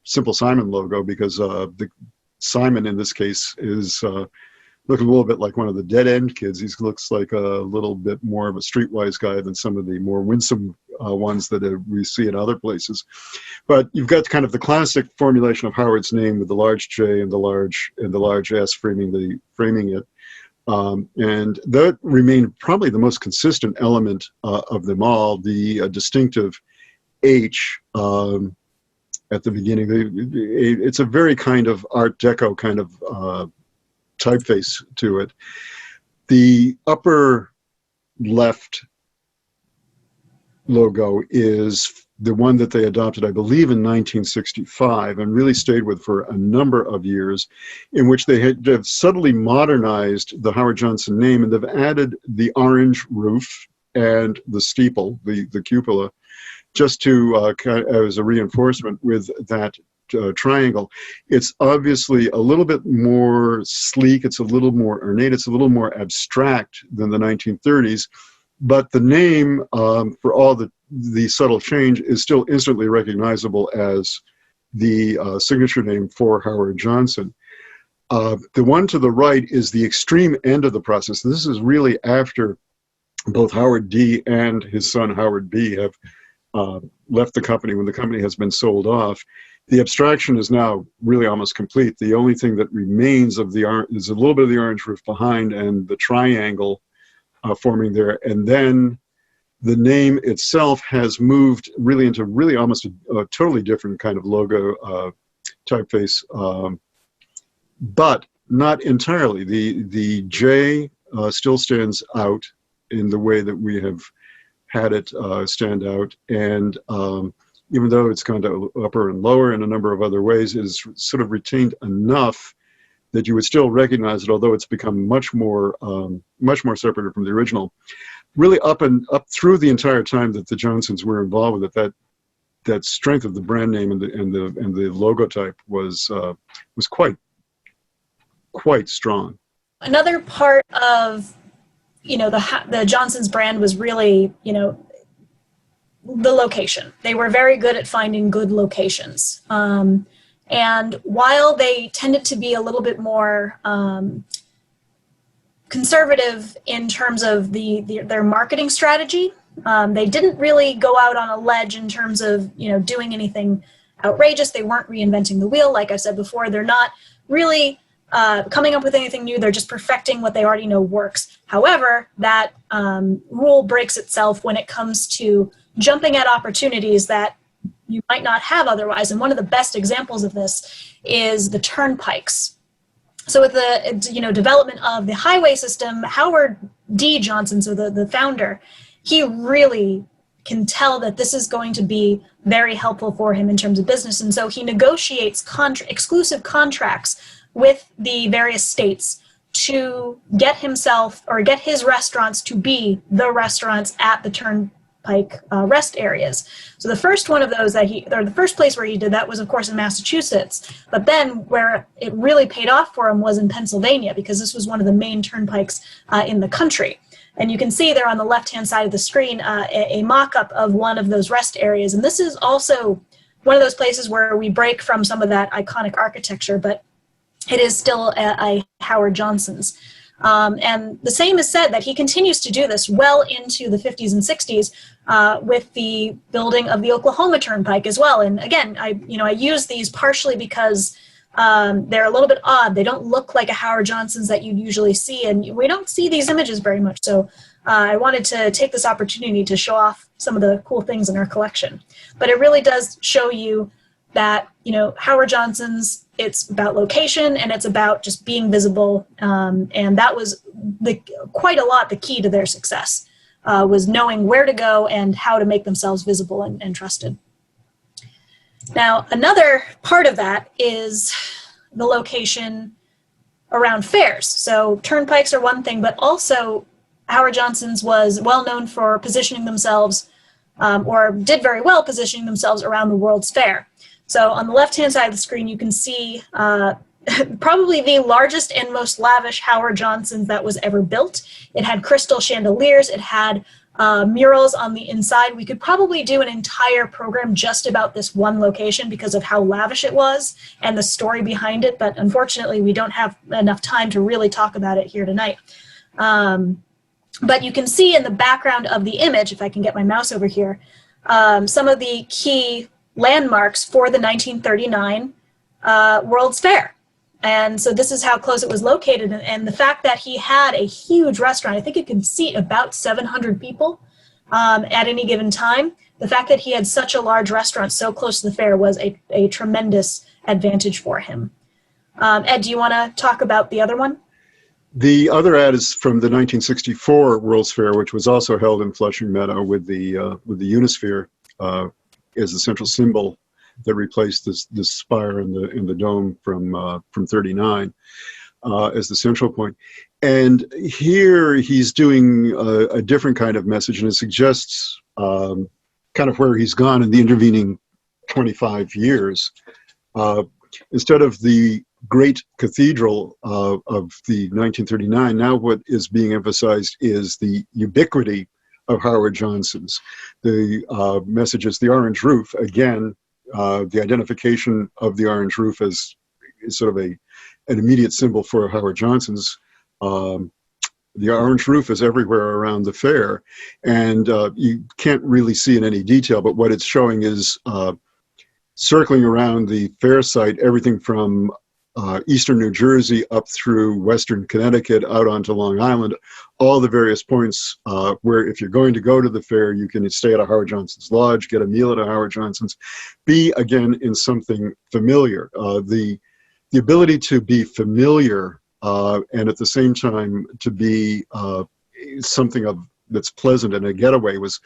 Simple Simon logo, because the Simon in this case is looking a little bit like one of the Dead End Kids. He looks like a little bit more of a streetwise guy than some of the more winsome ones that we see in other places. But you've got kind of the classic formulation of Howard's name with the large J and the large S framing it. And that remained probably the most consistent element of them all. The distinctive H at the beginning. It's a very kind of Art Deco kind of typeface to it. The upper left logo is the one that they adopted, I believe, in 1965 and really stayed with for a number of years, in which they have subtly modernized the Howard Johnson name, and they've added the orange roof and the steeple, the cupola, just to as a reinforcement with that triangle. It's obviously a little bit more sleek, it's a little more ornate, it's a little more abstract than the 1930s, but the name, for all the subtle change, is still instantly recognizable as the signature name for Howard Johnson. The one to the right is the extreme end of the process. This is really after both Howard D. and his son Howard B. have left the company, when the company has been sold off. The abstraction is now really almost complete. The only thing that remains of is a little bit of the orange roof behind and the triangle forming there. And then the name itself has moved really into almost a totally different kind of logo typeface, but not entirely. The J still stands out in the way that we have had it stand out, and even though it's gone to upper and lower in a number of other ways, is sort of retained enough that you would still recognize it, although it's become much more separated from the original. Really up through the entire time that the Johnsons were involved with it, that strength of the brand name and the logo type was quite strong.
Another part of the Johnson's brand was really, the location. They were very good at finding good locations. And while they tended to be a little bit more conservative in terms of their marketing strategy, they didn't really go out on a ledge in terms of, doing anything outrageous. They weren't reinventing the wheel. Like I said before, they're not really coming up with anything new. They're just perfecting what they already know works. However, that rule breaks itself when it comes to jumping at opportunities that you might not have otherwise. And one of the best examples of this is the turnpikes. So with the development of the highway system, Howard D. Johnson, so the founder, he really can tell that this is going to be very helpful for him in terms of business. And so he negotiates exclusive contracts with the various states to get himself or get his restaurants to be the restaurants at the turnpike rest areas. So the first one of those the first place where he did that was, of course, in Massachusetts. But then where it really paid off for him was in Pennsylvania, because this was one of the main turnpikes in the country. And you can see there on the left-hand side of the screen a mock-up of one of those rest areas. And this is also one of those places where we break from some of that iconic architecture, but it is still a Howard Johnson's. And the same is said that he continues to do this well into the 50s and 60s with the building of the Oklahoma Turnpike as well. And again, I use these partially because they're a little bit odd. They don't look like a Howard Johnson's that you'd usually see, and we don't see these images very much. So I wanted to take this opportunity to show off some of the cool things in our collection. But it really does show you that, Howard Johnson's, it's about location and it's about just being visible. And that was quite a lot the key to their success, was knowing where to go and how to make themselves visible and trusted. Now, another part of that is the location around fairs. So turnpikes are one thing, but also Howard Johnson's was well known for positioning themselves, or did very well positioning themselves around the World's Fair. So on the left-hand side of the screen, you can see probably the largest and most lavish Howard Johnson's that was ever built. It had crystal chandeliers. It had murals on the inside. We could probably do an entire program just about this one location because of how lavish it was and the story behind it, but unfortunately we don't have enough time to really talk about it here tonight. But you can see in the background of the image, if I can get my mouse over here, some of the key landmarks for the 1939 World's Fair. And so this is how close it was located. And the fact that he had a huge restaurant, I think it could seat about 700 people at any given time. The fact that he had such a large restaurant so close to the fair was a tremendous advantage for him. Ed, do you want to talk about the other one?
The other ad is from the 1964 World's Fair, which was also held in Flushing Meadow with the Unisphere as the central symbol that replaced this spire in the dome from 39 as the central point. And here he's doing a different kind of message, and it suggests kind of where he's gone in the intervening 25 years. Instead of the great cathedral of the 1939, now what is being emphasized is the ubiquity of Howard Johnson's. The message is the orange roof. Again, the identification of the orange roof as sort of an immediate symbol for Howard Johnson's. The orange roof is everywhere around the fair, and you can't really see in any detail, but what it's showing is circling around the fair site, everything from eastern New Jersey up through western Connecticut, out onto Long Island, all the various points where if you're going to go to the fair, you can stay at a Howard Johnson's lodge, get a meal at a Howard Johnson's, be again in something familiar. The ability to be familiar and at the same time to be something that's pleasant and a getaway was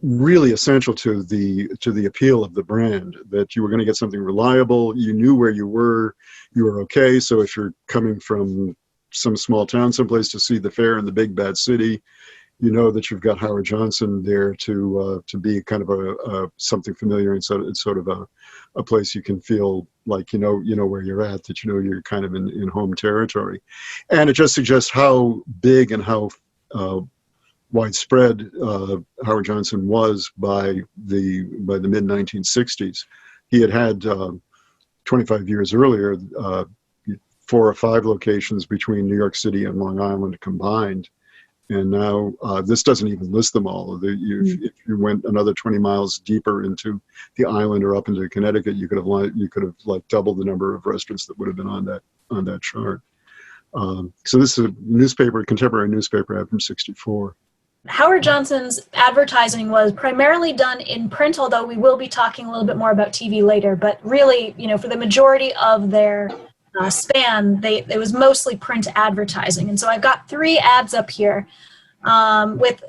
really essential to the appeal of the brand, that you were going to get something reliable, you knew where you were okay. So if you're coming from some small town someplace to see the fair in the big bad city, you know that you've got Howard Johnson there to be kind of a something familiar, and so it's sort of a place you can feel like you know where you're at, that you know you're kind of in home territory. And it just suggests how big and how widespread Howard Johnson was by the mid 1960s. He had 25 years earlier 4 or 5 locations between New York City and Long Island combined, and now this doesn't even list them all. If you went another 20 miles deeper into the island or up into Connecticut, you could have doubled the number of restaurants that would have been on that chart. So this is a contemporary newspaper ad from '64.
Howard Johnson's advertising was primarily done in print, although we will be talking a little bit more about TV later. But really, for the majority of their span, it was mostly print advertising. And so I've got 3 ads up here with,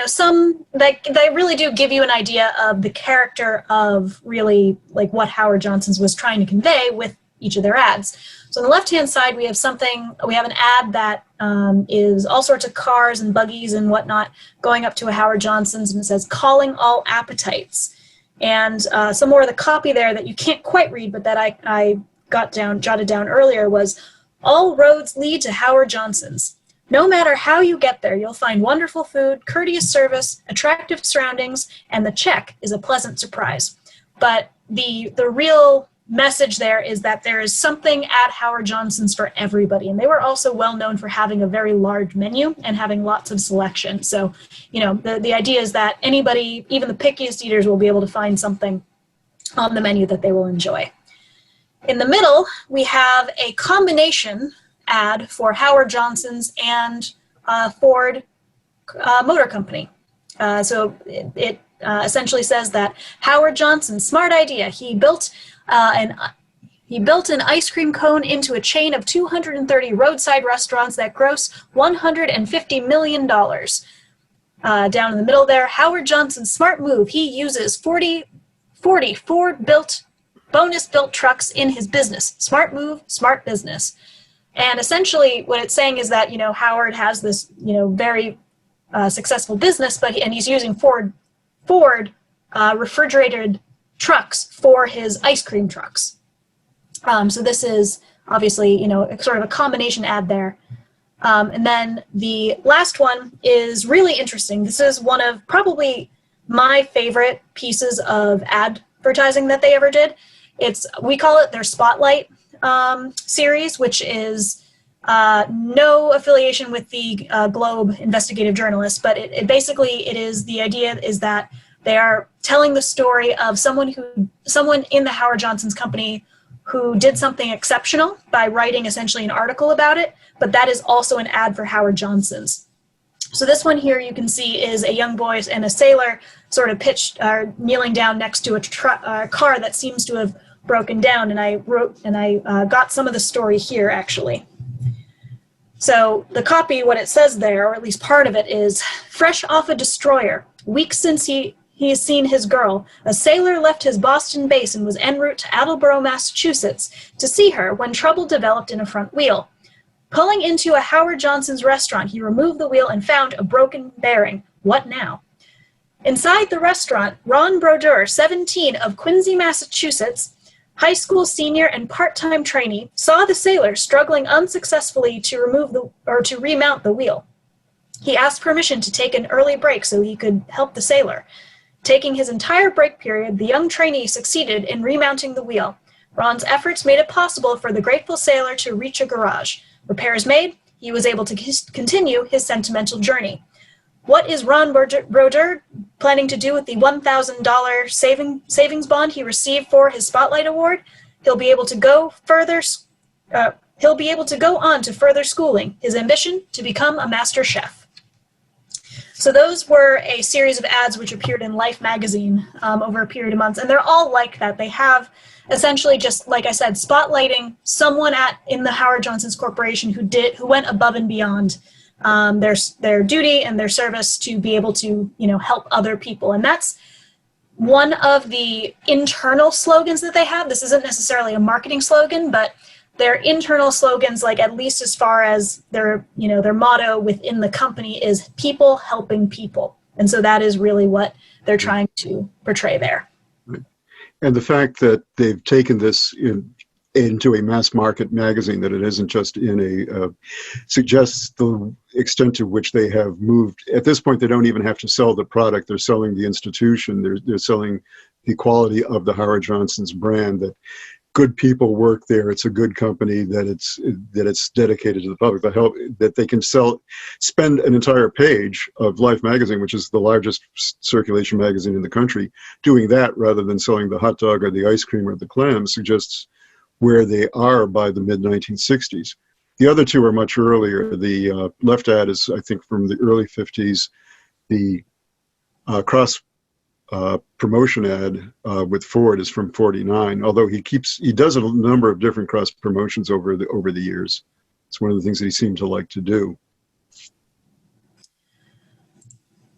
some that really do give you an idea of the character of really like what Howard Johnson's was trying to convey with each of their ads. So on the left-hand side, we have an ad that is all sorts of cars and buggies and whatnot going up to a Howard Johnson's, and it says, "Calling all appetites." And some more of the copy there that you can't quite read, but that I jotted down earlier was, "All roads lead to Howard Johnson's. No matter how you get there, you'll find wonderful food, courteous service, attractive surroundings, and the check is a pleasant surprise. But the real message there is that there is something at Howard Johnson's for everybody. And they were also well known for having a very large menu and having lots of selection. So, you know, the idea is that anybody, even the pickiest eaters, will be able to find something on the menu that they will enjoy. In the middle, we have a combination ad for Howard Johnson's and Ford Motor Company. So it essentially says that Howard Johnson, smart idea. He built an ice cream cone into a chain of 230 roadside restaurants that gross $150 million. Down in the middle there, Howard Johnson's smart move. He uses 40 Ford-built, bonus-built trucks in his business. Smart move, smart business. And essentially what it's saying is that, you know, Howard has this, you know, very successful business, and he's using Ford refrigerated trucks for his ice cream trucks. So this is obviously, you know, sort of a combination ad there. And then the last one is really interesting. This is one of probably my favorite pieces of advertising that they ever did. We call it their Spotlight series, which is no affiliation with the Globe investigative journalist, but it basically is the idea is that they are telling the story of someone in the Howard Johnson's company who did something exceptional by writing essentially an article about it, but that is also an ad for Howard Johnson's. So this one here you can see is a young boy and a sailor sort of kneeling down next to a car that seems to have broken down, and I got some of the story here actually. So the copy, what it says there, or at least part of it, is fresh off a destroyer, weeks since he has seen his girl, a sailor left his Boston base and was en route to Attleboro, Massachusetts to see her when trouble developed in a front wheel. Pulling into a Howard Johnson's restaurant, he removed the wheel and found a broken bearing. What now? Inside the restaurant, Ron Brodeur, 17, of Quincy, Massachusetts, high school senior and part-time trainee, saw the sailor struggling unsuccessfully to remount the wheel. He asked permission to take an early break so he could help the sailor. Taking his entire break period, the young trainee succeeded in remounting the wheel. Ron's efforts made it possible for the grateful sailor to reach a garage. Repairs made, he was able to continue his sentimental journey. What is Ron Brodeur planning to do with the $1,000 savings bond he received for his Spotlight Award? He'll be able to go on to further schooling. His ambition to become a master chef. So those were a series of ads which appeared in Life magazine over a period of months, and they're all like that. They have essentially just, like I said, spotlighting someone in the Howard Johnson's Corporation who went above and beyond their duty and their service to be able to, you know, help other people. And that's one of the internal slogans that they have. This isn't necessarily a marketing slogan, but their internal slogans, like at least as far as their motto within the company, is people helping people. And so that is really what they're trying to portray there.
And the fact that they've taken this into a mass market magazine, that it isn't just suggests the extent to which they have moved. At this point, they don't even have to sell the product. They're selling the institution. They're selling the quality of the Howard Johnson's brand, that good people work there. It's a good company, that it's dedicated to the public, that they can spend an entire page of Life magazine, which is the largest circulation magazine in the country, doing that rather than selling the hot dog or the ice cream or the clams, suggests where they are by the mid-1960s. The other two are much earlier. The left ad is, I think, from the early 50s. The cross promotion ad with Ford is from 49, although he does a number of different cross promotions over the years. It's one of the things that he seemed to like to do.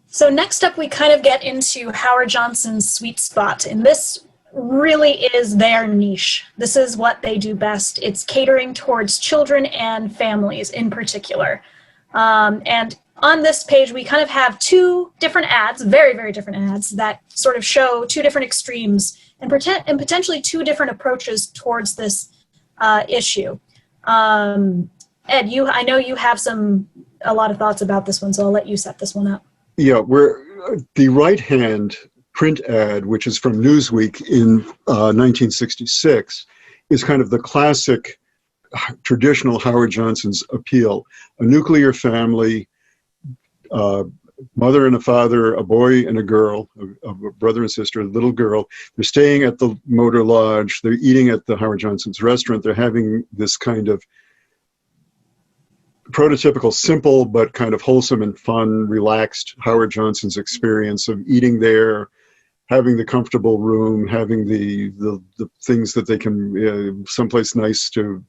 So next up, we kind of get into Howard Johnson's sweet spot, and this really is their niche. This is what they do best. It's catering towards children and families in particular. And on this page, we kind of have two different ads, very, very different ads, that sort of show two different extremes and potentially two different approaches towards this issue. Ed, I know you have some a lot of thoughts about this one, so I'll let you set this one up.
Yeah, where the right-hand print ad, which is from Newsweek in 1966, is kind of the classic traditional Howard Johnson's appeal. A nuclear family, mother and a father, a boy and a girl, a brother and sister, a little girl. They're staying at the Motor Lodge. They're eating at the Howard Johnson's restaurant. They're having this kind of prototypical, simple, but kind of wholesome and fun, relaxed Howard Johnson's experience of eating there, having the comfortable room, having the things that they can, someplace nice to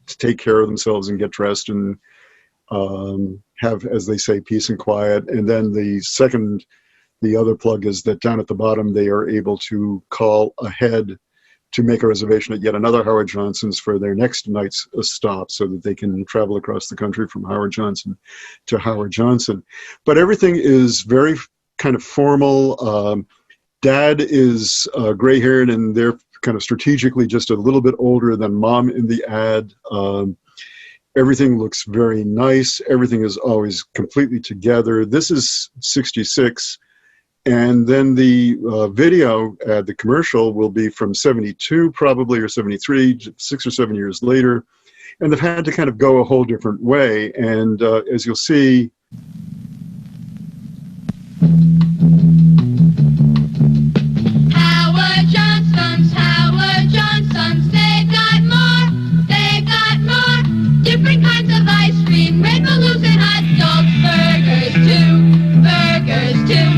take care of themselves and get dressed and have, as they say, peace and quiet. And then the other plug is that down at the bottom, they are able to call ahead to make a reservation at yet another Howard Johnson's for their next night's stop, so that they can travel across the country from Howard Johnson to Howard Johnson. But everything is very kind of formal. Dad is gray-haired, and they're kind of strategically just a little bit older than Mom in the ad. Everything looks very nice. Everything is always completely together. This is 66. And then the video ad, the commercial, will be from 72 probably, or 73, 6 or 7 years later. And they've had to kind of go a whole different way. And as you'll see,
Howard Johnson's, they've got more different kinds of ice cream, red balloons and hot dogs, burgers too,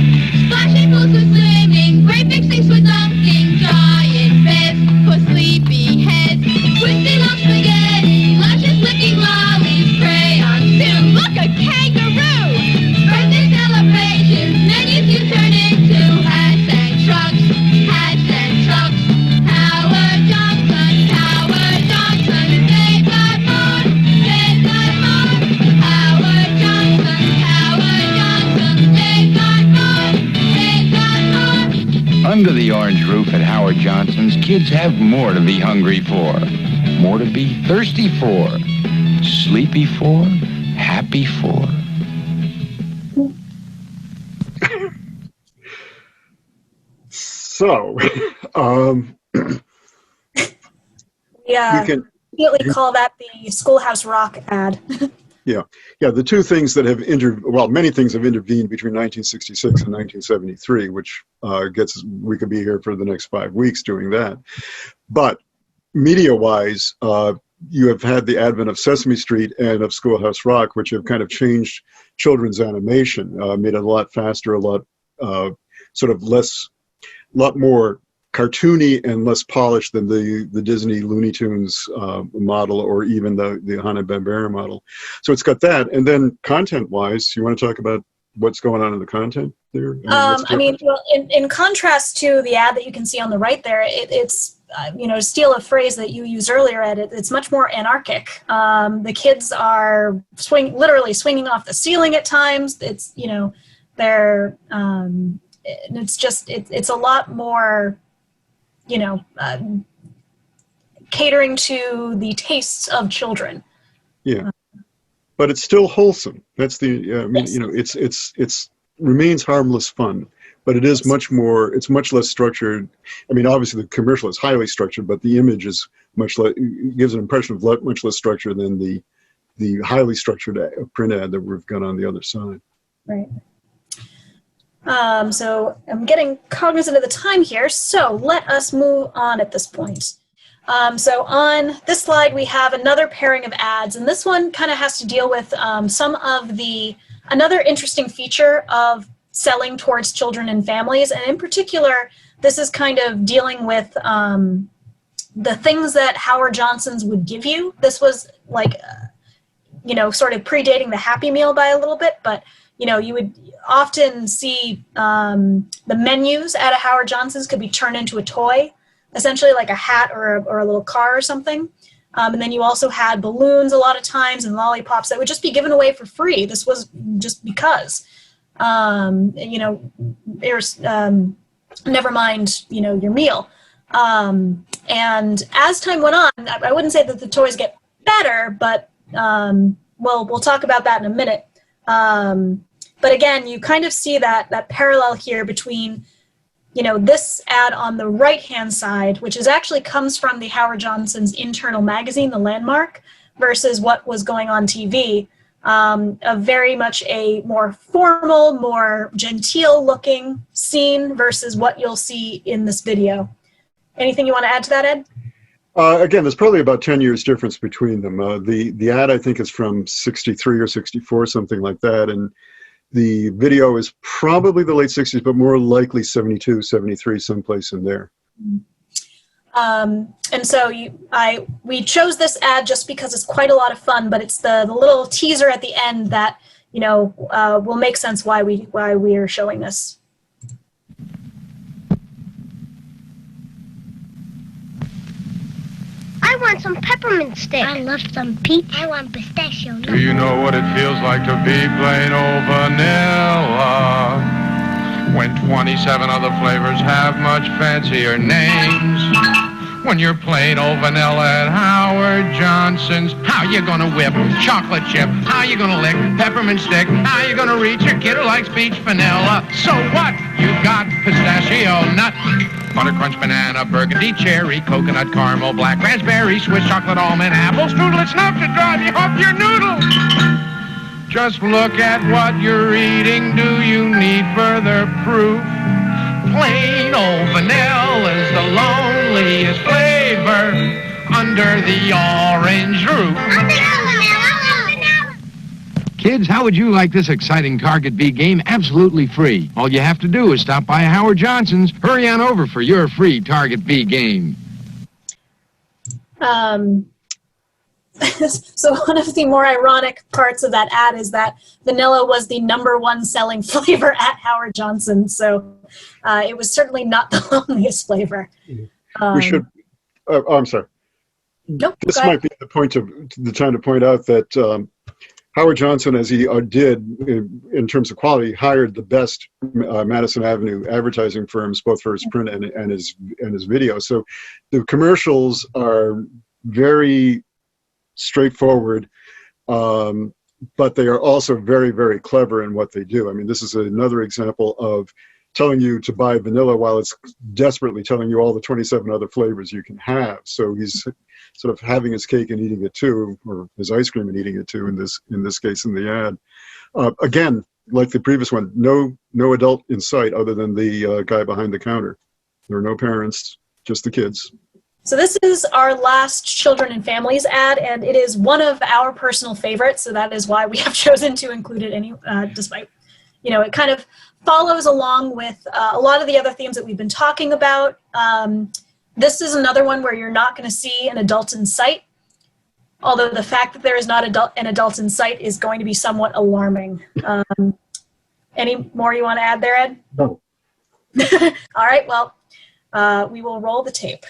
splashing pools with swimming, great big sinks with dunking, giant beds for sleepy heads, twisty long spaghetti, lashes licking lollies, crayons too, look a kangaroo, birthday celebrations, menus you turn into hats and trucks, Howard Johnson, they've got more, Howard Johnson, they've got more.
Under the orange roof at Howard Johnson's, kids have more to be hungry for, more to be thirsty for, sleepy for, happy for.
so,
Yeah,
we can,
immediately call that the Schoolhouse Rock ad.
yeah, the two things that have many things have intervened between 1966 and 1973, which we could be here for the next 5 weeks doing that. But media-wise, you have had the advent of Sesame Street and of Schoolhouse Rock, which have kind of changed children's animation, made it a lot faster, a lot lot more cartoony and less polished than the Disney Looney Tunes model, or even the Hanna-Barbera model. So it's got that. And then content-wise, you want to talk about what's going on in the content there?
In contrast to the ad that you can see on the right there, it's to steal a phrase that you used earlier, Ed, it's much more anarchic. The kids are literally swinging off the ceiling at times. It's, they're, it's a lot more, catering to the tastes of children.
Yeah, but it's still wholesome. That's the.
Yes.
It's remains harmless fun, but it is much more. It's much less structured. I mean, obviously the commercial is highly structured, but the image is much less. Gives an impression of much less structure than the highly structured print ad that we've got on the other side.
Right. So I'm getting cognizant of the time here, so let us move on at this point. So on this slide, we have another pairing of ads, and this one kind of has to deal with another interesting feature of selling towards children and families, and in particular, this is kind of dealing with the things that Howard Johnson's would give you. This was like, sort of predating the Happy Meal by a little bit, but you would often see the menus at a Howard Johnson's could be turned into a toy, essentially like a hat or a little car or something. And then you also had balloons a lot of times and lollipops that would just be given away for free. This was just because, never mind, your meal. And as time went on, I wouldn't say that the toys get better, but we'll talk about that in a minute. But again, you kind of see that parallel here between, this ad on the right-hand side, which actually comes from the Howard Johnson's internal magazine, The Landmark, versus what was going on TV. A very much a more formal, more genteel-looking scene versus what you'll see in this video. Anything you want to add to that, Ed?
Again, there's probably about 10 years difference between them. The ad, I think, is from 63 or 64, something like that. And the video is probably the late 60s, but more likely 72, 73, someplace in there.
And so we chose this ad just because it's quite a lot of fun, but it's the little teaser at the end that, will make sense why we are showing this.
I want some peppermint stick. I love some pizza. I want pistachio.
Do you know what it feels like to be plain old vanilla? When 27 other flavors have much fancier names. When you're plain old vanilla at Howard Johnson's, how you gonna whip chocolate chip? How you gonna lick peppermint stick? How you gonna reach a kid who likes peach vanilla? So what? You got pistachio nut, butter crunch banana, burgundy cherry, coconut caramel, black raspberry, Swiss chocolate almond, apple strudel. It's enough to drive you off your noodle. Just look at what you're eating. Do you need further proof? Plain old vanilla's the loneliest flavor under the orange roof.
Kids, how would you like this exciting Target B game absolutely free? All you have to do is stop by Howard Johnson's. Hurry on over for your free Target B game.
So one of the more ironic parts of that ad is that vanilla was the #1 selling flavor at Howard Johnson. So it was certainly not the loneliest flavor.
We should, I'm sorry.
Nope,
this might be the time to point out that Howard Johnson, as he did in terms of quality, hired the best Madison Avenue advertising firms, both for his print and his video. So the commercials are very straightforward, but they are also very, very clever in what they do. I mean, this is another example of telling you to buy vanilla while it's desperately telling you all the 27 other flavors you can have. So he's sort of having his cake and eating it too, or his ice cream and eating it too, in this case in the ad. Again, like the previous one, no adult in sight other than the guy behind the counter. There are no parents, just the kids.
So this is our last Children and Families ad, and it is one of our personal favorites, so that is why we have chosen to include it despite, it kind of follows along with a lot of the other themes that we've been talking about. This is another one where you're not going to see an adult in sight, although the fact that there is not an adult in sight is going to be somewhat alarming. Any more you want to add there, Ed?
No.
All right, well, we will roll the tape.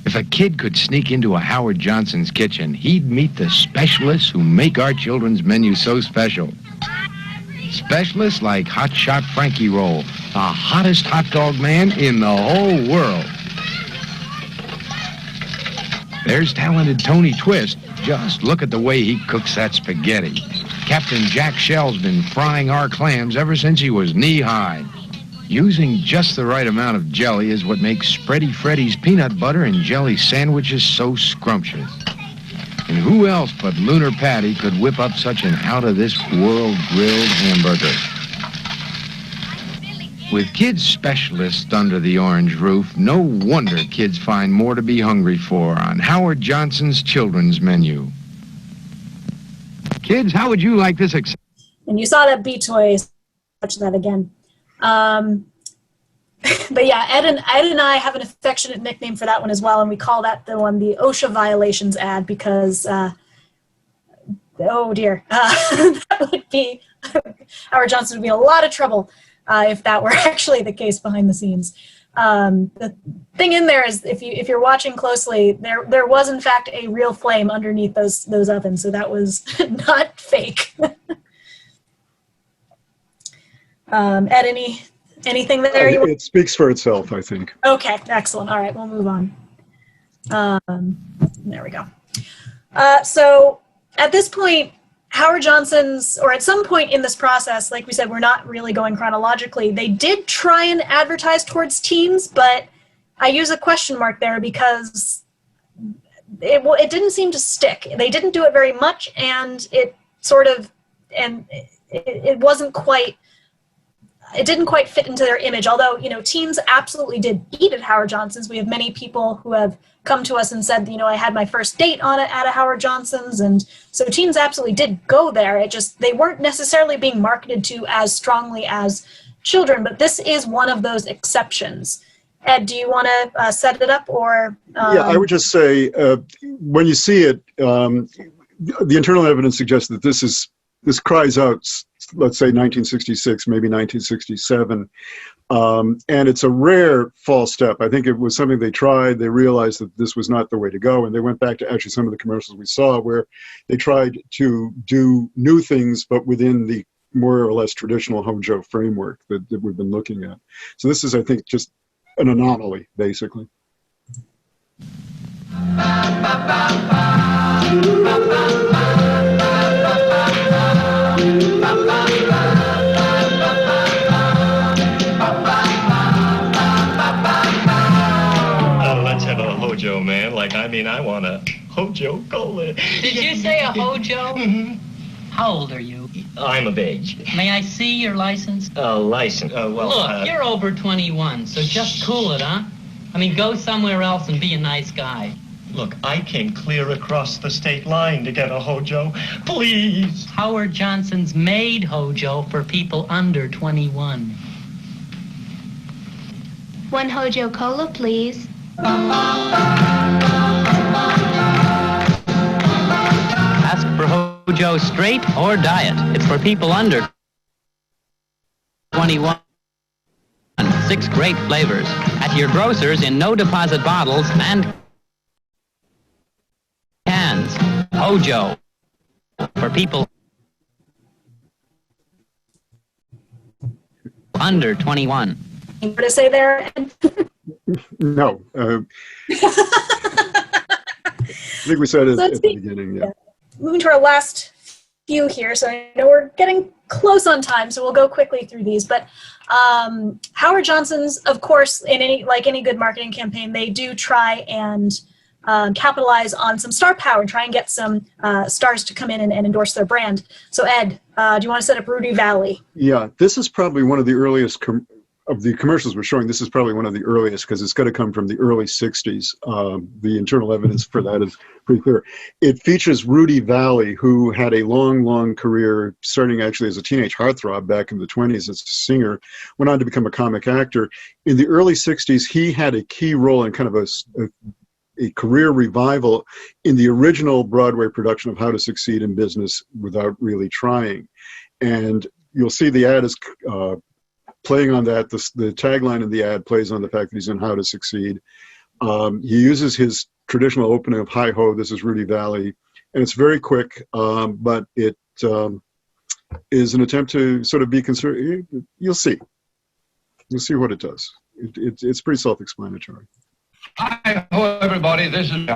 If a kid could sneak into a Howard Johnson's kitchen, he'd meet the specialists who make our children's menu so special. Specialists like Hot Shot Frankie Roll, the hottest hot dog man in the whole world. There's talented Tony Twist. Just look at the way he cooks that spaghetti. Captain Jack Shell's been frying our clams ever since he was knee-high. Using just the right amount of jelly is what makes Spready Freddy's peanut butter and jelly sandwiches so scrumptious. And who else but Lunar Patty could whip up such an out-of-this-world grilled hamburger? With kids specialists under the orange roof, no wonder kids find more to be hungry for on Howard Johnson's children's menu. Kids, how would you like this?
And you saw that B-Toy. Watch that again. But yeah, Ed and I have an affectionate nickname for that one as well, and we call that the OSHA violations ad because, oh dear, that would be, Howard Johnson would be in a lot of trouble if that were actually the case behind the scenes. The thing in there is, if you're watching closely, there was in fact a real flame underneath those ovens, so that was not fake. Ed, anything there?
It speaks for itself, I think.
Okay, excellent. All right, we'll move on. There we go. So at this point, Howard Johnson's, or at some point in this process, like we said, we're not really going chronologically. They did try and advertise towards teens, but I use a question mark there because it didn't seem to stick. They didn't do it very much, and it sort of, and it wasn't quite, it didn't quite fit into their image. Although, you know, teens absolutely did eat at Howard Johnson's. We have many people who have come to us and said, you know, I had my first date on it at a Howard Johnson's. And so teens absolutely did go there. It just, they weren't necessarily being marketed to as strongly as children, but this is one of those exceptions. Ed, do you want to set it up, or?
Yeah, I would just say, when you see it, the internal evidence suggests that this cries out, let's say 1966, maybe 1967. And it's a rare false step. I think it was something they tried. They realized that this was not the way to go. And they went back to actually some of the commercials we saw where they tried to do new things, but within the more or less traditional Hojo framework that we've been looking at. So this is, I think, just an anomaly, basically.
Let's have a Hojo, man. I want a Hojo Cola.
Did you say a Hojo?
Mm-hmm.
How old are you?
I'm of age.
May I see your license?
License?
Look, you're over 21, so just cool it, huh? I mean, go somewhere else and be a nice guy.
Look, I came clear across the state line to get a Hojo. Please.
Howard Johnson's made Hojo for people under 21.
One Hojo Cola, please.
Ask for Hojo straight or diet. It's for people under 21. 6 great flavors at your grocers in no-deposit bottles and cans. Hojo for people under 21.
Anything to say there, Ed?
No. I think we said it at the beginning, yeah.
Moving to our last few here, so I know we're getting close on time, so we'll go quickly through these. But Howard Johnson's, of course, in any good marketing campaign, they do try and capitalize on some star power and try and get some stars to come in and endorse their brand. So Ed, do you want to set up Rudy Valley?
Yeah, this is probably one of the earliest of the commercials we're showing. This is probably one of the earliest because it's got to come from the early 60s. The internal evidence for that is pretty clear. It features Rudy Valley, who had a long career, starting actually as a teenage heartthrob back in the 20s as a singer, went on to become a comic actor. In the early 60s, he had a key role in kind of a career revival in the original Broadway production of How to Succeed in Business Without Really Trying. And you'll see the ad is playing on that. The tagline in the ad plays on the fact that he's in How to Succeed. He uses his traditional opening of "Hi Ho, this is Rudy Valley," and it's very quick, but it is an attempt to sort of be concerned. You'll see what it does. It's pretty self-explanatory.
Hi ho, everybody. This is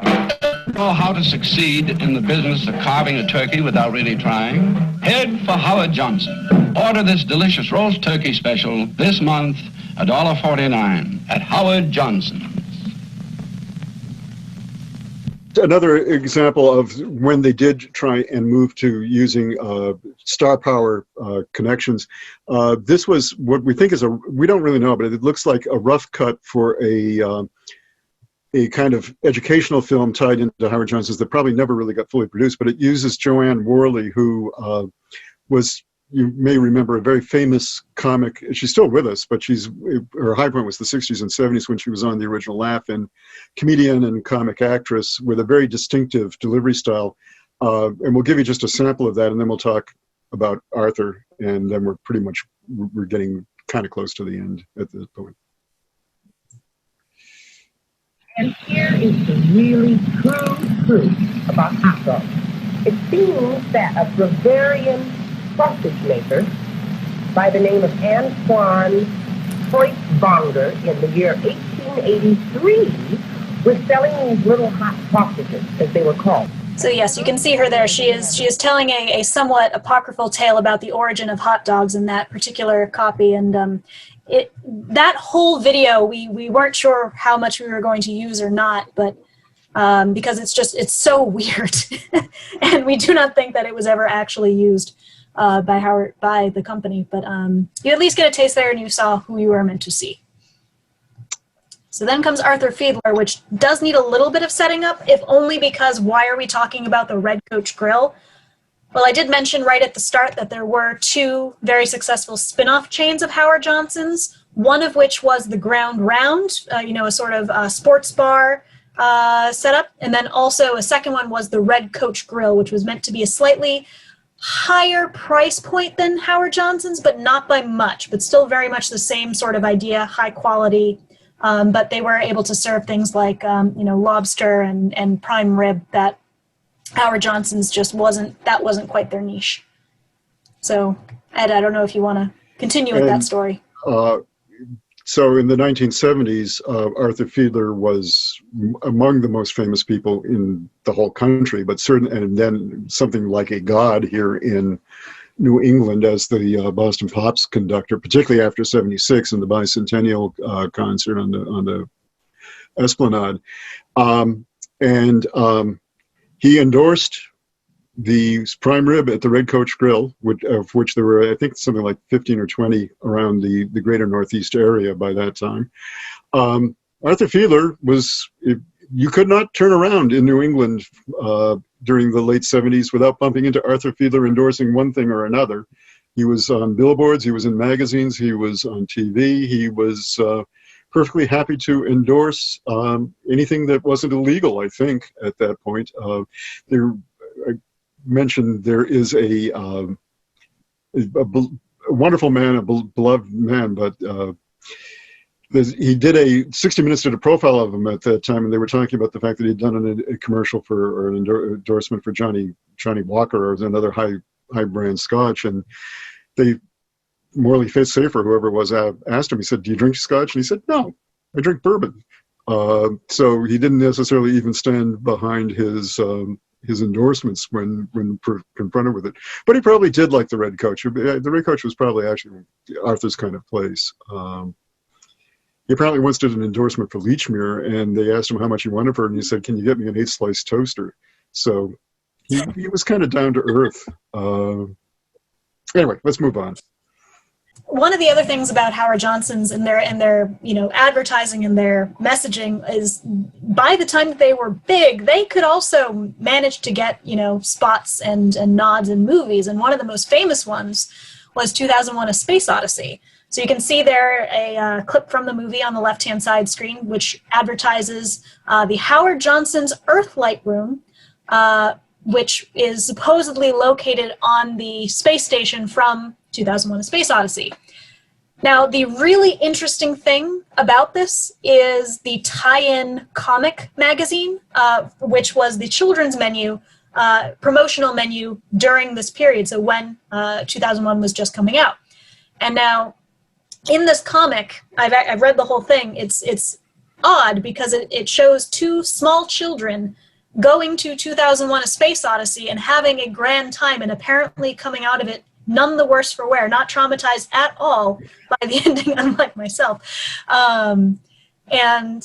know how to succeed in the business of carving a turkey without really trying. Head for Howard Johnson. Order this delicious roast turkey special this month, $1.49 at Howard Johnson.
Another example of when they did try and move to using star power connections. This was what we think is we don't really know, but it looks like a rough cut for a kind of educational film tied into Howard Johnson's that probably never really got fully produced, but it uses Joanne Worley, who was, you may remember, a very famous comic. She's still with us, but her high point was the 60s and 70s when she was on the original Laugh-In, comedian and comic actress with a very distinctive delivery style. And we'll give you just a sample of that, and then we'll talk about Arthur, and then we're getting kind of close to the end at this point.
And here is the really true truth about hot dogs. It seems that a Bavarian sausage maker by the name of Antoine Kreutzwanger in the year 1883 was selling these little hot sausages, as they were called.
So yes, you can see her there. She is telling a somewhat apocryphal tale about the origin of hot dogs in that particular copy, and that whole video we weren't sure how much we were going to use or not, but because it's so weird, and we do not think that it was ever actually used by the company. But you at least get a taste there, and you saw who you were meant to see. So then comes Arthur Fiedler, which does need a little bit of setting up, if only because why are we talking about the Red Coach Grill? Well, I did mention right at the start that there were two very successful spin-off chains of Howard Johnson's, one of which was the Ground Round, a sort of sports bar setup, and then also a second one was the Red Coach Grill, which was meant to be a slightly higher price point than Howard Johnson's, but not by much, but still very much the same sort of idea, high quality. But they were able to serve things like, lobster and prime rib that Howard Johnson's just wasn't quite their niche. So, Ed, I don't know if you want to continue with that story.
So in the 1970s, Arthur Fiedler was among the most famous people in the whole country, but and then something like a god here in New England as the Boston Pops conductor, particularly after '76 and the bicentennial concert on the Esplanade, he endorsed the prime rib at the Red Coach Grill, of which there were, I think, something like 15 or 20 around the greater Northeast area by that time. Arthur Fiedler you could not turn around in New England during the late 70s without bumping into Arthur Fiedler endorsing one thing or another. He was on billboards, he was in magazines, he was on TV, he was perfectly happy to endorse anything that wasn't illegal, I think, at that point. I mentioned there is a wonderful man, a beloved man, but he did 60 Minutes did a profile of him at that time, and they were talking about the fact that he'd done a commercial or an endorsement for Johnny Walker or another high brand scotch, and they, Morley Safer, whoever it was, asked him, he said, "Do you drink scotch?" And he said, "No, I drink bourbon." So he didn't necessarily even stand behind his endorsements when confronted with it. But he probably did like the Red Coach. The Red Coach was probably actually Arthur's kind of place. He apparently once did an endorsement for Lechmere, and they asked him how much he wanted for it, and he said, "Can you get me an 8-slice toaster?" So he was kind of down to earth. Anyway, let's move on.
One of the other things about Howard Johnson's and their advertising and their messaging is, by the time that they were big, they could also manage to get spots and nods in movies, and one of the most famous ones was 2001: A Space Odyssey. So you can see there a clip from the movie on the left-hand side screen, which advertises the Howard Johnson's Earthlight Room, which is supposedly located on the space station from 2001: A Space Odyssey. Now, the really interesting thing about this is the tie-in comic magazine, which was the children's menu, promotional menu during this period, so when 2001 was just coming out. And now, in this comic, I've read the whole thing. It's odd because it shows two small children going to 2001: A Space Odyssey and having a grand time, and apparently coming out of it none the worse for wear, not traumatized at all by the ending, unlike myself. And I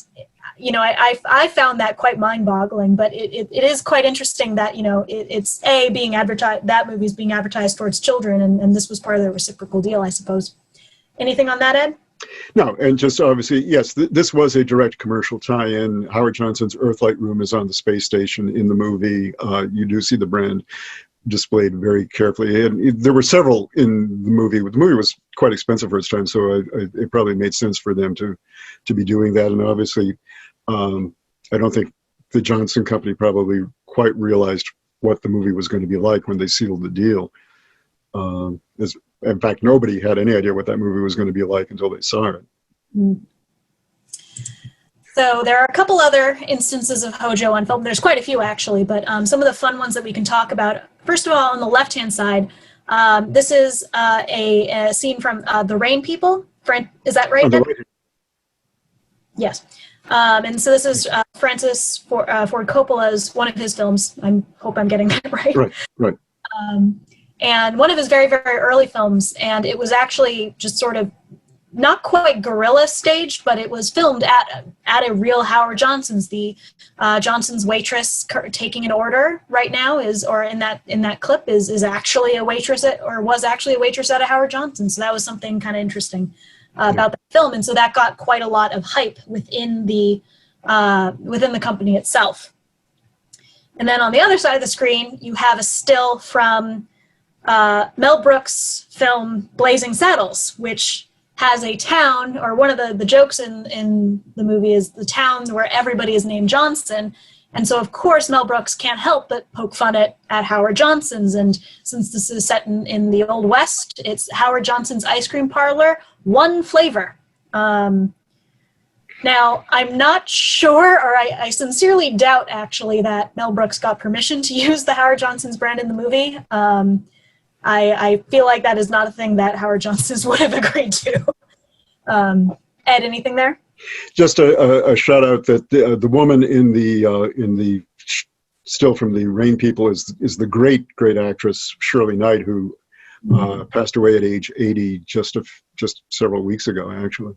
found that quite mind-boggling, but it is quite interesting that it's being advertised. That movie is being advertised towards children, and this was part of the reciprocal deal, I suppose. Anything on that, Ed?
No, and just obviously, yes, this was a direct commercial tie-in. Howard Johnson's Earthlight Room is on the space station in the movie. You do see the brand displayed very carefully, and there were several in the movie. The movie was quite expensive for its time, so it probably made sense for them to be doing that. And obviously, I don't think the Johnson Company probably quite realized what the movie was going to be like when they sealed the deal. In fact, nobody had any idea what that movie was going to be like until they saw it.
So there are a couple other instances of Hojo on film. There's quite a few, actually, but some of the fun ones that we can talk about. First of all, on the left-hand side, this is a scene from The Rain People. Is that right?
Right.
Yes. And so this is Francis Ford Coppola's, one of his films. I hope I'm getting that right.
Right.
And one of his very, very early films. And it was actually just sort of not quite guerrilla staged, but it was filmed at a real Howard Johnson's. The Johnson's waitress taking an order right now in that clip is actually a waitress was actually a waitress at a Howard Johnson's. So that was something kind of interesting about the film, and so that got quite a lot of hype within the company itself. And then on the other side of the screen, you have a still from Mel Brooks' film Blazing Saddles, which has a town, or one of the jokes in the movie is the towns where everybody is named Johnson. And so, of course, Mel Brooks can't help but poke fun at Howard Johnson's. And since this is set in the Old West, it's Howard Johnson's ice cream parlor, one flavor. Now, I'm not sure, or I sincerely doubt, actually, that Mel Brooks got permission to use the Howard Johnson's brand in the movie. I feel like that is not a thing that Howard Johnson's would have agreed to. Ed, anything there?
Just a shout out that the woman in the still from the Rain People is the great actress Shirley Knight, who passed away at age 80 just several weeks ago, actually.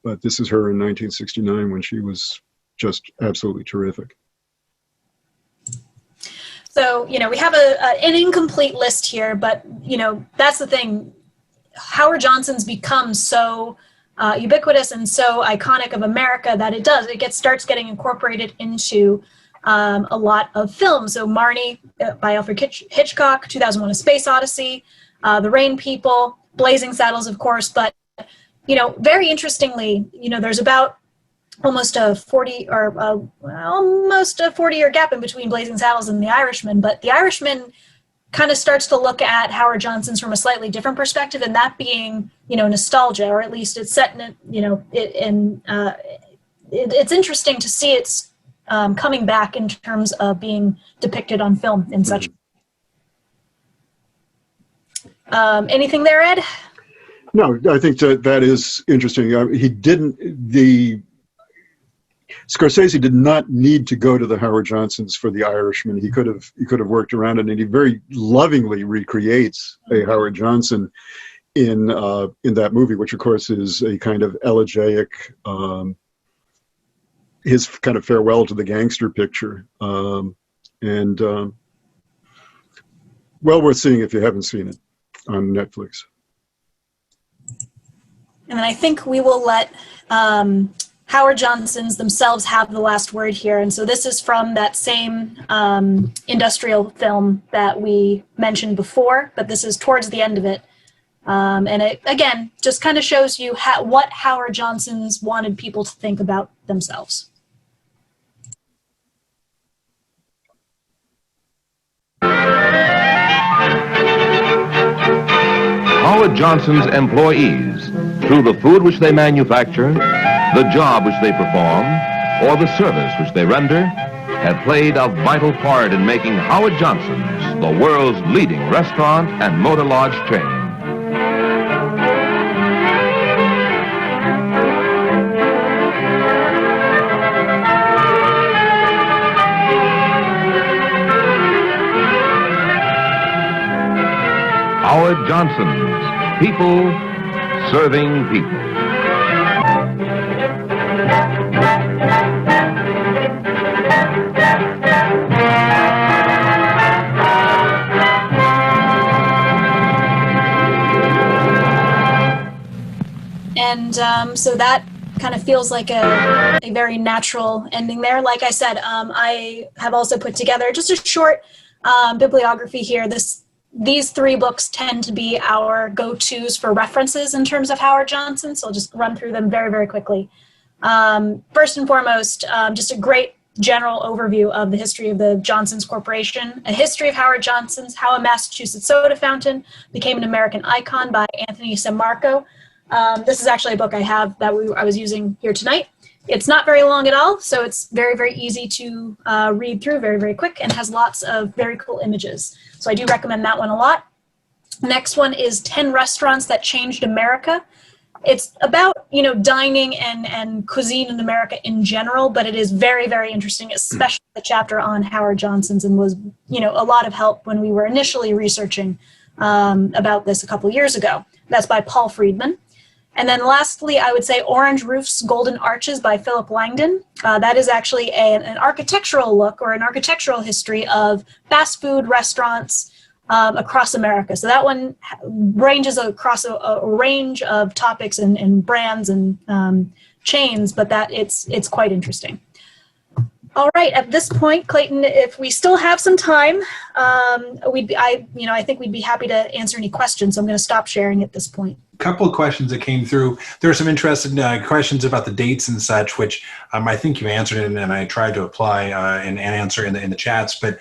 But this is her in 1969 when she was just absolutely terrific.
So, we have an incomplete list here, but, that's the thing. Howard Johnson's become so ubiquitous and so iconic of America that it starts getting incorporated into a lot of films. So Marnie by Alfred Hitchcock, 2001: A Space Odyssey, The Rain People, Blazing Saddles, of course. But, very interestingly, there's about almost a 40-year gap in between Blazing Saddles and The Irishman. But The Irishman kind of starts to look at Howard Johnson's from a slightly different perspective, and that being, nostalgia, or at least it's set in, it's interesting to see it's coming back in terms of being depicted on film in such. Anything there, Ed?
No, I think that is interesting. Scorsese did not need to go to the Howard Johnsons for The Irishman. He could have worked around it, and he very lovingly recreates a Howard Johnson in that movie, which of course is a kind of elegiac, his kind of farewell to the gangster picture, and well worth seeing if you haven't seen it on Netflix.
And then I think we will let Howard Johnson's themselves have the last word here. And so this is from that same industrial film that we mentioned before, but this is towards the end of it. And it, again, just kind of shows you what Howard Johnson's wanted people to think about themselves.
Howard Johnson's employees, through the food which they manufacture, the job which they perform, or the service which they render, have played a vital part in making Howard Johnson's the world's leading restaurant and motor lodge chain. Howard Johnson's, people serving people.
And so that kind of feels like a very natural ending there. Like I said, I have also put together just a short bibliography here. These three books tend to be our go-tos for references in terms of Howard Johnson, so I'll just run through them very, very quickly. First and foremost, just a great general overview of the history of the Johnson's Corporation, A History of Howard Johnson's, How a Massachusetts Soda Fountain Became an American Icon by Anthony Sammarco. This is actually a book I have that I was using here tonight. It's not very long at all, so it's very, very easy to read through, very, very quick, and has lots of very cool images. So I do recommend that one a lot. Next one is 10 Restaurants That Changed America. it's about, you know, dining and cuisine in America in general, but it is very, very interesting, especially the chapter on Howard Johnson's, and was, you know, a lot of help when we were initially researching about this a couple years ago. That's by Paul Friedman. And then lastly, I would say Orange Roofs, Golden Arches by Philip Langdon. That is actually an architectural look, or an architectural history of fast food restaurants across America. So that one ranges across a range of topics and brands and chains, but that it's quite interesting. All right, at this point, Clayton, if we still have some time, I think we'd be happy to answer any questions. So I'm going to stop sharing at this point.
Couple of questions that came through. There are some interesting questions about the dates and such, which I think you answered it, and I tried to apply and answer in the chats. But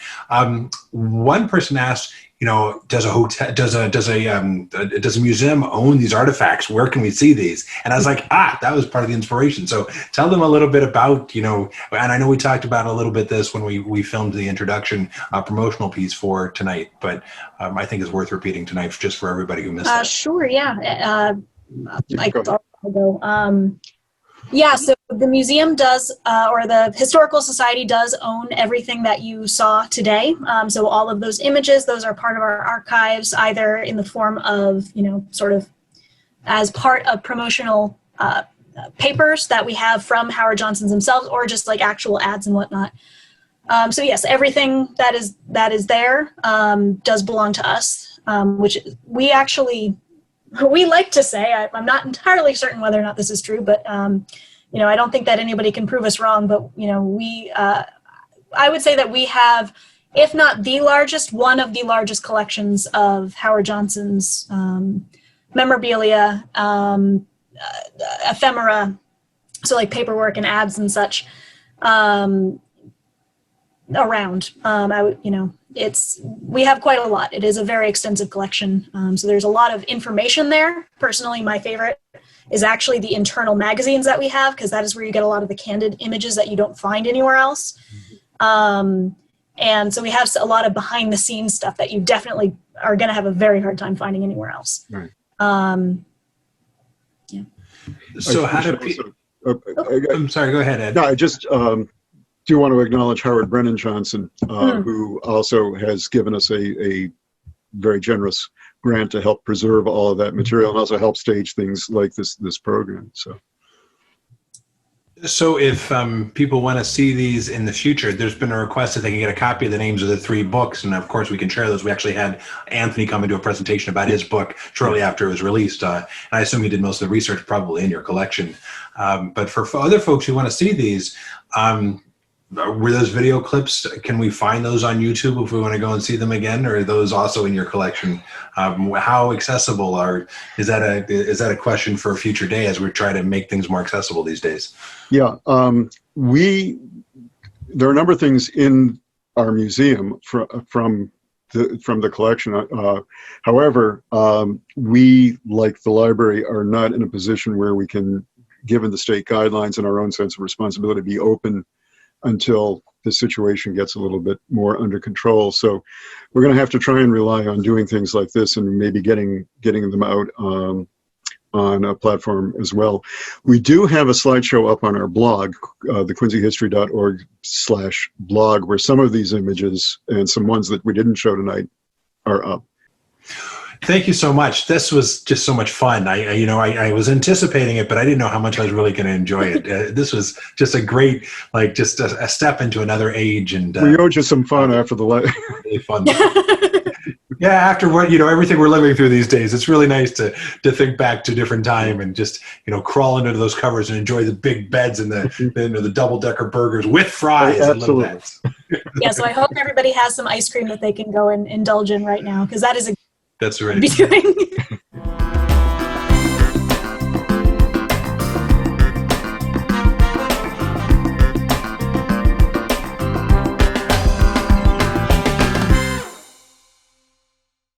one person asked, you know, does a museum own these artifacts? Where can we see these? And I was like, that was part of the inspiration. So tell them a little bit about, you know, and I know we talked about a little bit this when we filmed the introduction promotional piece for tonight, but I think it's worth repeating tonight just for everybody who missed it.
Sure, yeah. I'll go. Yeah, so the museum does, or the Historical Society does own everything that you saw today. So all of those images, those are part of our archives, either in the form of, you know, sort of as part of promotional papers that we have from Howard Johnson's themselves, or just like actual ads and whatnot. So yes, everything that is there does belong to us, which we like to say, I'm not entirely certain whether or not this is true, but you know, I don't think that anybody can prove us wrong, but you know, I would say that we have, if not the largest, one of the largest collections of Howard Johnson's memorabilia, ephemera, so like paperwork and ads and such, around. We have quite a lot. It is a very extensive collection. So there's a lot of information there. Personally, my favorite is actually the internal magazines that we have, because that is where you get a lot of the candid images that you don't find anywhere else. And so we have a lot of behind the scenes stuff that you definitely are going to have a very hard time finding anywhere else.
Right.
Yeah.
So how do I'm sorry, go ahead, Ed.
No, I just do want to acknowledge Howard Brennan Johnson, who also has given us a very generous grant to help preserve all of that material, and also help stage things like this program.
So if people want to see these in the future, there's been a request that they can get a copy of the names of the 3 books, and of course we can share those. We actually had Anthony come and do a presentation about his book shortly after it was released, and I assume he did most of the research probably in your collection. But for other folks who want to see these, were those video clips, can we find those on YouTube if we want to go and see them again, or are those also in your collection? How accessible is that a question for a future day as we try to make things more accessible these days?
Yeah, there are a number of things in our museum from the collection. However, we, like the library, are not in a position where we can, given the state guidelines and our own sense of responsibility, be open until the situation gets a little bit more under control. So we're going to have to try and rely on doing things like this, and maybe getting them out on a platform as well. We do have a slideshow up on our blog, thequincyhistory.org/blog, where some of these images and some ones that we didn't show tonight are up.
Thank you so much. This was just so much fun. I was anticipating it, but I didn't know how much I was really going to enjoy it. This was just a great, just a step into another age. And
we owed you some fun after the
really fun. Yeah, after what everything we're living through these days, it's really nice to think back to a different time and just crawl into those covers and enjoy the big beds and the double-decker burgers with fries and little beds.
Yeah, so I hope everybody has some ice cream that they can go and indulge in right now, because that is
That's right.
Be doing.